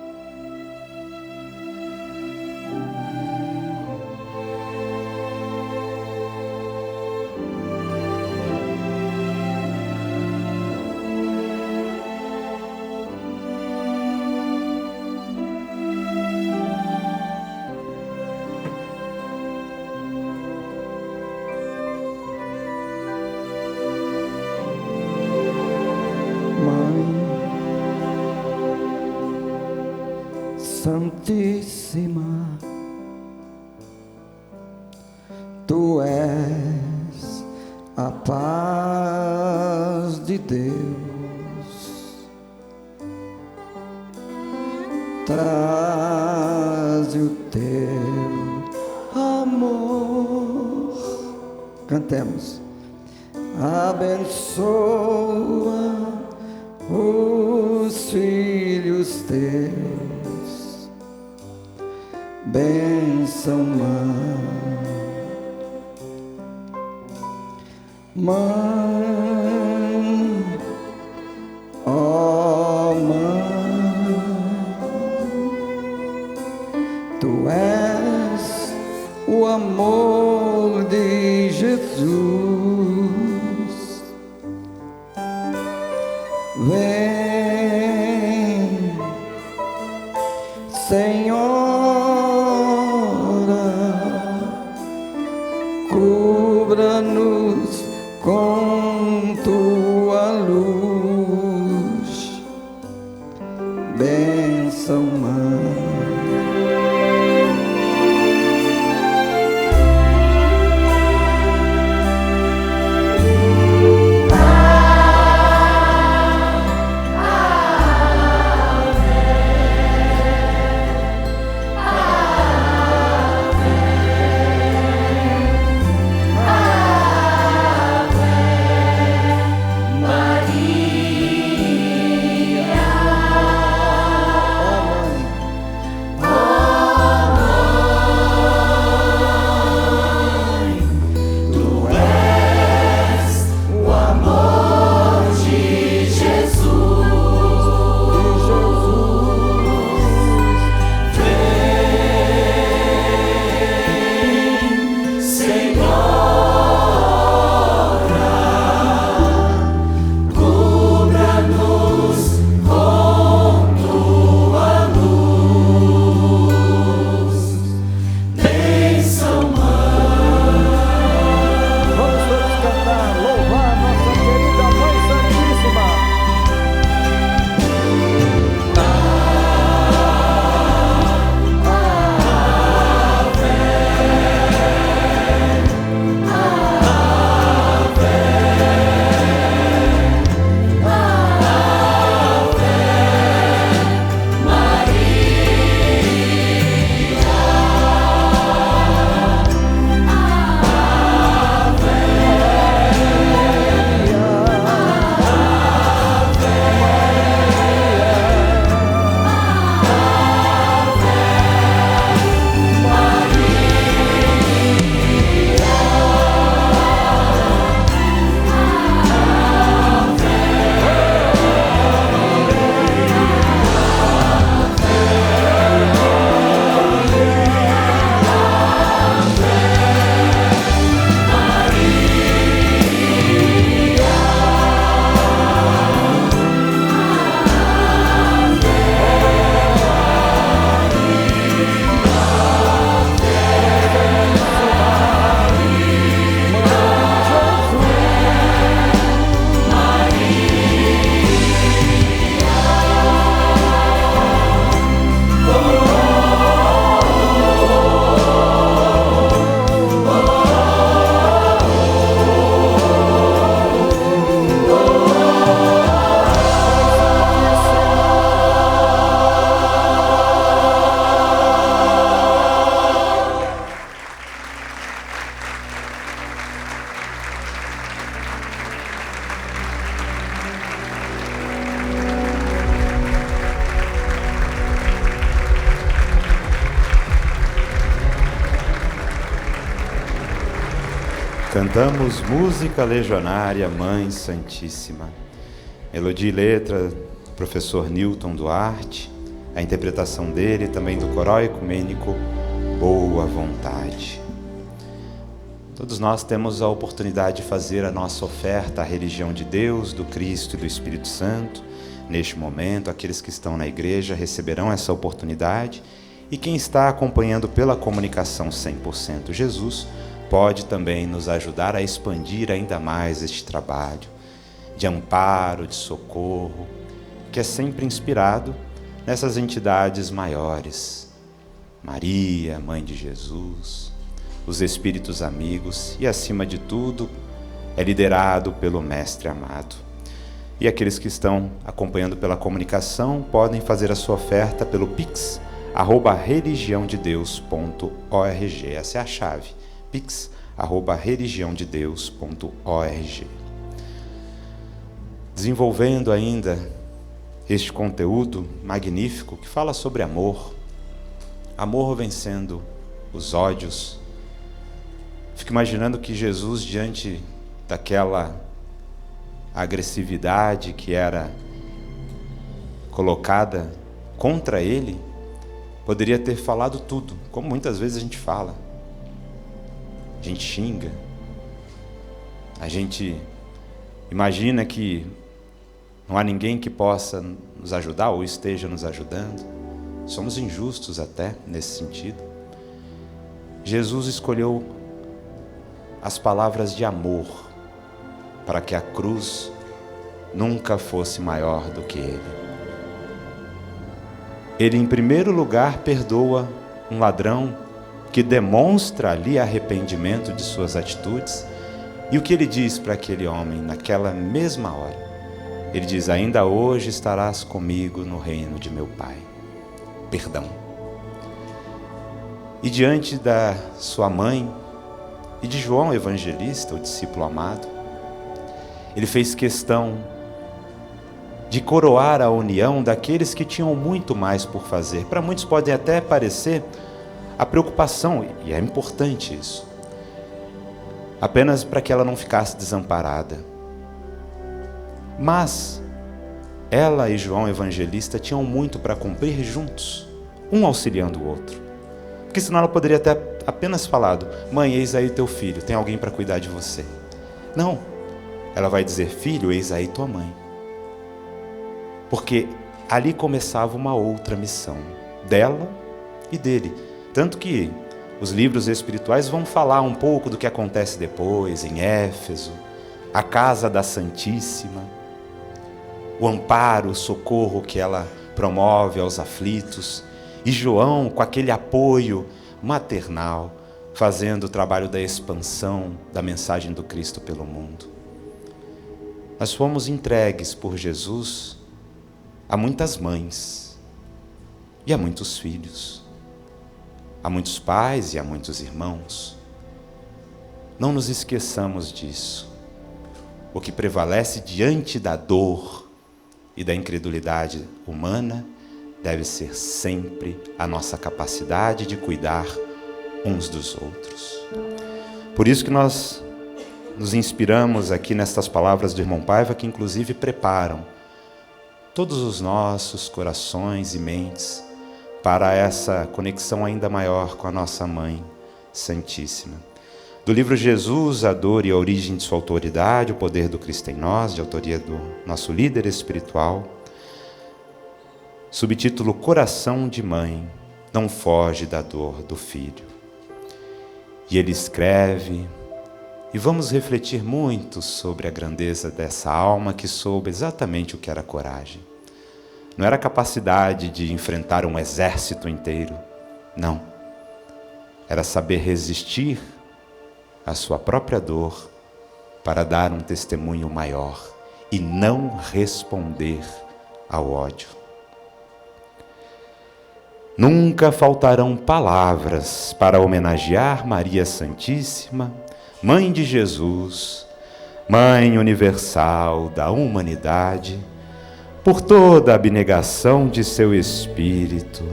Santíssima, Tu és a paz de Deus, traze o Teu amor. Cantemos. Abençoa os filhos Teus, bênção, Mãe, ó Mãe, Vem, Senhora, cubra-nos com tua luz, bênção, Mãe. Cantamos música legionária Mãe Santíssima. Melodia e letra, professor Newton Duarte. A interpretação dele também do Coral Ecumênico Boa Vontade. Todos nós temos a oportunidade de fazer a nossa oferta à religião de Deus, do Cristo e do Espírito Santo. Neste momento, aqueles que estão na igreja receberão essa oportunidade, e quem está acompanhando pela comunicação 100% Jesus pode também nos ajudar a expandir ainda mais este trabalho de amparo, de socorro, que é sempre inspirado nessas entidades maiores. Maria, Mãe de Jesus, os Espíritos amigos e, acima de tudo, é liderado pelo Mestre amado. E aqueles que estão acompanhando pela comunicação podem fazer a sua oferta pelo Pix, @religiãodedeus.org. Essa é a chave, pix@religiãodedeus.org. Desenvolvendo ainda este conteúdo magnífico que fala sobre amor, amor vencendo os ódios. Fico imaginando que Jesus, diante daquela agressividade que era colocada contra ele, poderia ter falado tudo, como muitas vezes a gente fala. A gente xinga, A gente imagina que não há ninguém que possa nos ajudar ou esteja nos ajudando. Somos injustos até nesse sentido. Jesus escolheu as palavras de amor para que a cruz nunca fosse maior do que ele. Ele, em primeiro lugar, perdoa um ladrão que demonstra ali arrependimento de suas atitudes. E o que ele diz para aquele homem naquela mesma hora? Ele diz: ainda hoje estarás comigo no reino de meu Pai. Perdão. E diante da sua mãe e de João Evangelista, o discípulo amado, ele fez questão de coroar a união daqueles que tinham muito mais por fazer. Para muitos pode até parecer a preocupação, e é importante isso, apenas para que ela não ficasse desamparada. Mas ela e João Evangelista tinham muito para cumprir juntos, um auxiliando o outro. Porque senão ela poderia ter apenas falado: mãe, eis aí teu filho, tem alguém para cuidar de você. Não, ela vai dizer: filho, eis aí tua mãe. Porque ali começava uma outra missão, dela e dele. Tanto que os livros espirituais vão falar um pouco do que acontece depois, em Éfeso, a casa da Santíssima, o amparo, o socorro que ela promove aos aflitos, e João com aquele apoio maternal, fazendo o trabalho da expansão da mensagem do Cristo pelo mundo. Nós fomos entregues por Jesus a muitas mães e a muitos filhos, a muitos pais e a muitos irmãos. Não nos esqueçamos disso. O que prevalece diante da dor e da incredulidade humana deve ser sempre a nossa capacidade de cuidar uns dos outros. Por isso que nós nos inspiramos aqui nestas palavras do irmão Paiva, que inclusive preparam todos os nossos corações e mentes para essa conexão ainda maior com a nossa Mãe Santíssima. Do livro Jesus, a dor e a origem de sua autoridade, o poder do Cristo em nós, de autoria do nosso líder espiritual, subtítulo Coração de Mãe, não foge da dor do filho. E ele escreve, e vamos refletir muito sobre a grandeza dessa alma que soube exatamente o que era coragem. Não era a capacidade de enfrentar um exército inteiro, não. Era saber resistir à sua própria dor para dar um testemunho maior e não responder ao ódio. Nunca faltarão palavras para homenagear Maria Santíssima, Mãe de Jesus, Mãe universal da humanidade, por toda a abnegação de seu Espírito,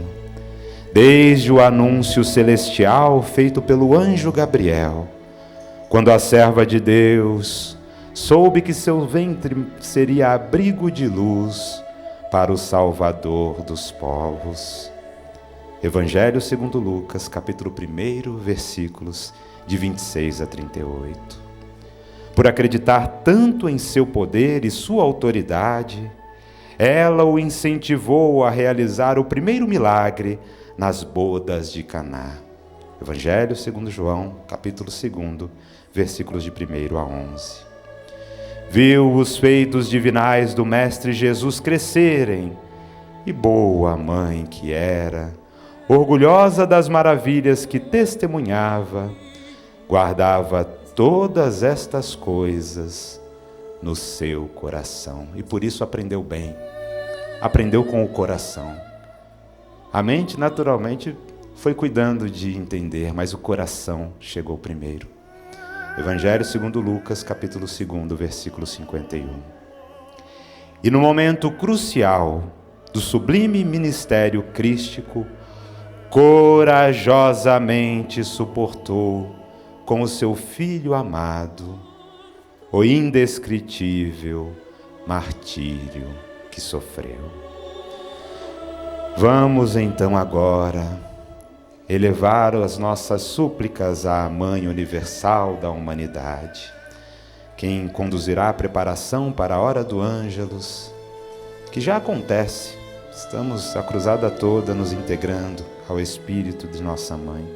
desde o anúncio celestial feito pelo anjo Gabriel, quando a serva de Deus soube que seu ventre seria abrigo de luz para o Salvador dos povos. Evangelho segundo Lucas, capítulo 1, versículos de 26 a 38. Por acreditar tanto em seu poder e sua autoridade, ela o incentivou a realizar o primeiro milagre nas bodas de Caná. Evangelho segundo João, capítulo 2, versículos de 1 a 11. Viu os feitos divinais do Mestre Jesus crescerem, e boa mãe que era, orgulhosa das maravilhas que testemunhava, guardava todas estas coisas no seu coração. E por isso aprendeu bem, aprendeu com o coração. A mente, naturalmente, foi cuidando de entender, mas o coração chegou primeiro. Evangelho segundo Lucas, capítulo 2, versículo 51. E no momento crucial do sublime ministério crístico, corajosamente suportou com o seu filho amado o indescritível martírio que sofreu. Vamos então agora elevar as nossas súplicas à Mãe Universal da humanidade, quem conduzirá a preparação para a hora do Ângelus, que já acontece. Estamos a cruzada toda nos integrando ao Espírito de nossa Mãe.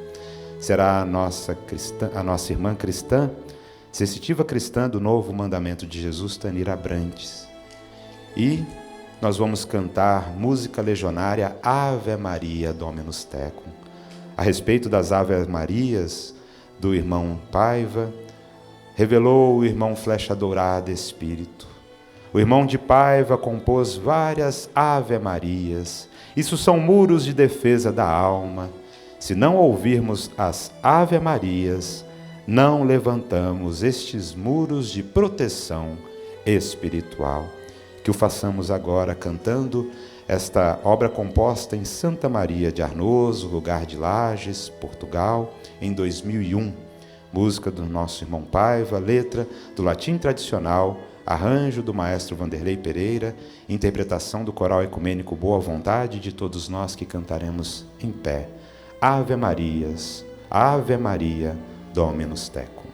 Será a nossa irmã cristã, sensitiva cristã do novo mandamento de Jesus, Tanira Abrantes. E nós vamos cantar música legionária Ave Maria Dominus Tecum. A respeito das Ave Marias do irmão Paiva, revelou o irmão Flecha Dourada Espírito. O irmão de Paiva compôs várias Ave Marias. Isso são muros de defesa da alma. Se não ouvirmos as Ave Marias, não levantamos estes muros de proteção espiritual. Que o façamos agora cantando esta obra composta em Santa Maria de Arnoso, lugar de Lages, Portugal, em 2001. Música do nosso irmão Paiva, letra do latim tradicional, arranjo do maestro Vanderlei Pereira, interpretação do coral ecumênico Boa Vontade de todos nós que cantaremos em pé. Ave Marias, Ave Maria, Dominus Tecum.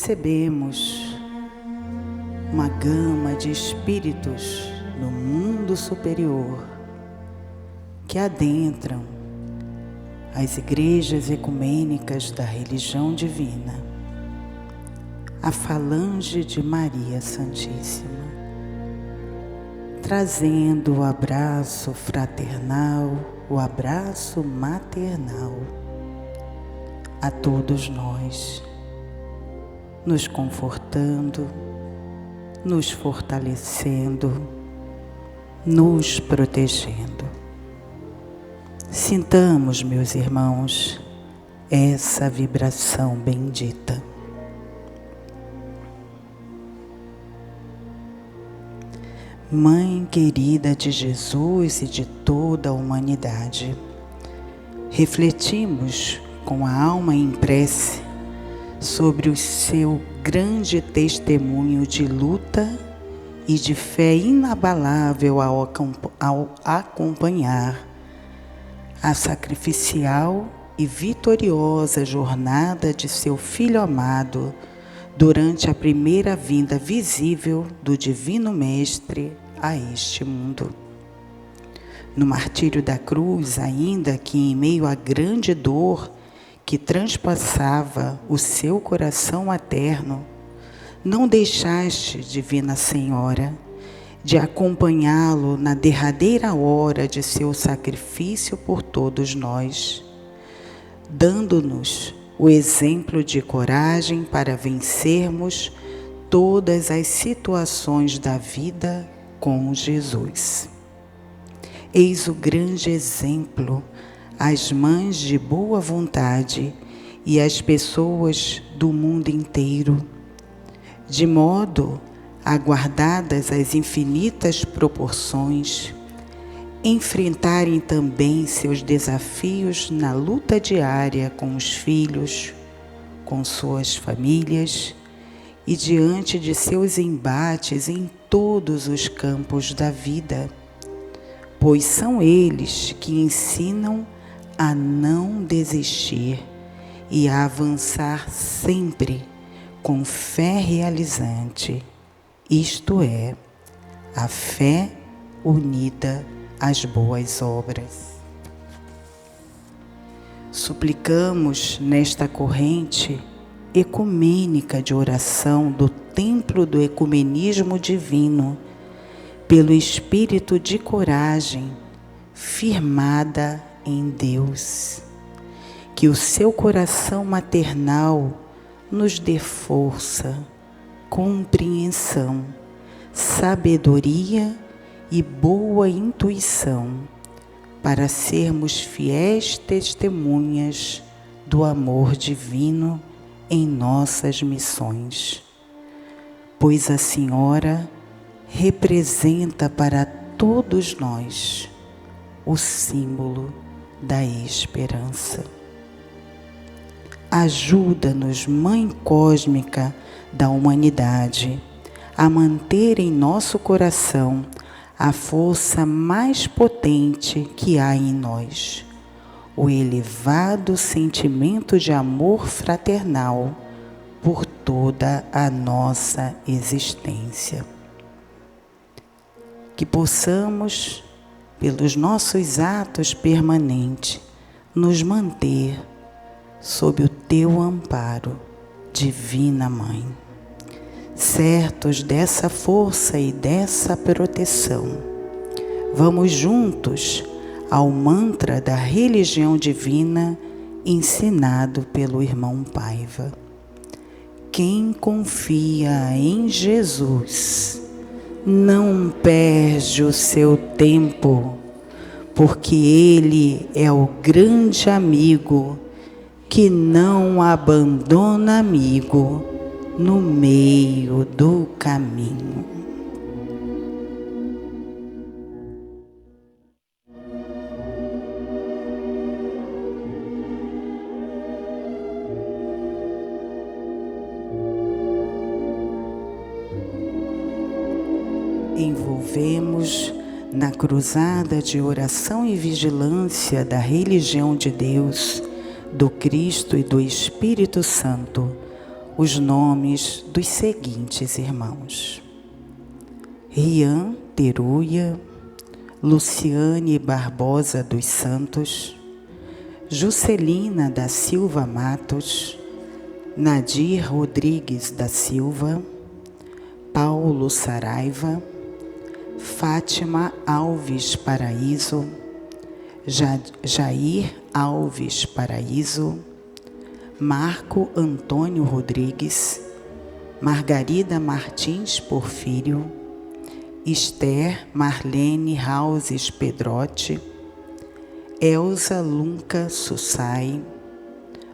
percebemos uma gama de espíritos no mundo superior que adentram as igrejas ecumênicas da religião divina, a falange de Maria Santíssima, trazendo o abraço fraternal, o abraço maternal a todos nós, nos confortando, nos fortalecendo, nos protegendo. Sintamos, meus irmãos, essa vibração bendita. Mãe querida de Jesus e de toda a humanidade, refletimos com a alma em prece sobre o seu grande testemunho de luta e de fé inabalável ao acompanhar a sacrificial e vitoriosa jornada de seu Filho amado durante a primeira vinda visível do Divino Mestre a este mundo. No martírio da cruz, ainda que em meio à grande dor que transpassava o seu coração materno, não deixaste, Divina Senhora, de acompanhá-lo na derradeira hora de seu sacrifício por todos nós, dando-nos o exemplo de coragem para vencermos todas as situações da vida com Jesus. Eis o grande exemplo, as mães de boa vontade e as pessoas do mundo inteiro, de modo aguardadas as infinitas proporções, enfrentarem também seus desafios na luta diária com os filhos, com suas famílias e diante de seus embates em todos os campos da vida, pois são eles que ensinam a não desistir e a avançar sempre com fé realizante, isto é, a fé unida às boas obras. Suplicamos nesta corrente ecumênica de oração do Templo do Ecumenismo Divino, pelo espírito de coragem firmada em Deus, que o seu coração maternal nos dê força, compreensão, sabedoria e boa intuição para sermos fiéis testemunhas do amor divino em nossas missões, pois a Senhora representa para todos nós o símbolo da esperança. Ajuda-nos, Mãe Cósmica da humanidade, a manter em nosso coração a força mais potente que há em nós, o elevado sentimento de amor fraternal por toda a nossa existência. Que possamos, pelos nossos atos permanentes, nos manter sob o teu amparo, Divina Mãe, certos dessa força e dessa proteção. Vamos juntos ao mantra da religião divina ensinado pelo irmão Paiva. Quem confia em Jesus não perde o seu tempo, porque Ele é o grande amigo que não abandona amigo no meio do caminho. Envolvemos na cruzada de oração e vigilância da religião de Deus, do Cristo e do Espírito Santo, os nomes dos seguintes irmãos: Rian Teruia, Luciane Barbosa dos Santos, Juscelina da Silva Matos, Nadir Rodrigues da Silva, Paulo Saraiva, Fátima Alves Paraíso, Jair Alves Paraíso, Marco Antônio Rodrigues, Margarida Martins Porfírio, Esther Marlene Houses Pedrotti, Elza Lunca Sussai,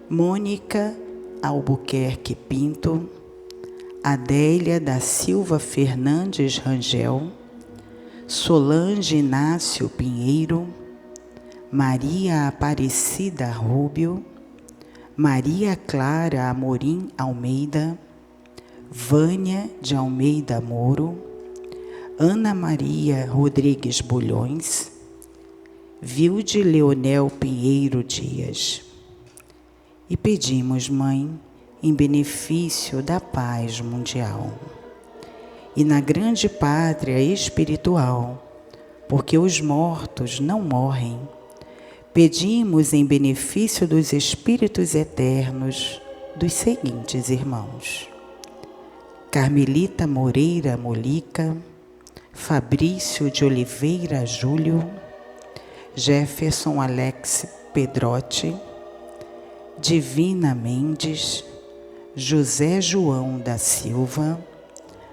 Mônica Albuquerque Pinto, Adélia da Silva Fernandes Rangel, Solange Inácio Pinheiro, Maria Aparecida Rúbio, Maria Clara Amorim Almeida, Vânia de Almeida Moro, Ana Maria Rodrigues Bulhões, Vilde Leonel Pinheiro Dias. E pedimos, Mãe, em benefício da paz mundial e na grande pátria espiritual, porque os mortos não morrem, pedimos em benefício dos espíritos eternos dos seguintes irmãos: Carmelita Moreira Molica, Fabrício de Oliveira Júlio, Jefferson Alex Pedrotti, Divina Mendes, José João da Silva,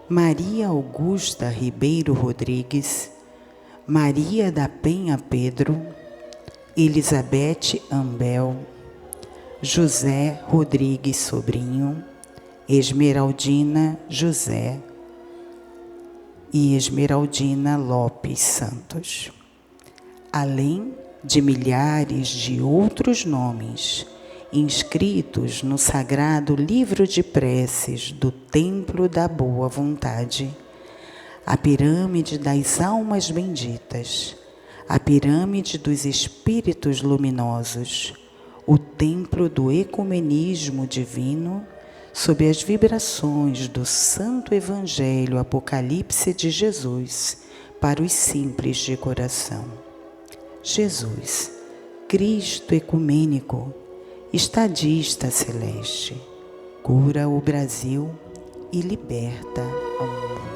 Maria Augusta Ribeiro Rodrigues, Maria da Penha Pedro, Elizabeth Ambel, José Rodrigues Sobrinho, Esmeraldina José e Esmeraldina Lopes Santos, além de milhares de outros nomes inscritos no sagrado livro de preces do Templo da Boa Vontade, a pirâmide das almas benditas, a pirâmide dos espíritos luminosos, o templo do ecumenismo divino, sob as vibrações do Santo Evangelho Apocalipse de Jesus para os simples de coração. Jesus, Cristo ecumênico, estadista celeste, cura o Brasil e liberta o mundo.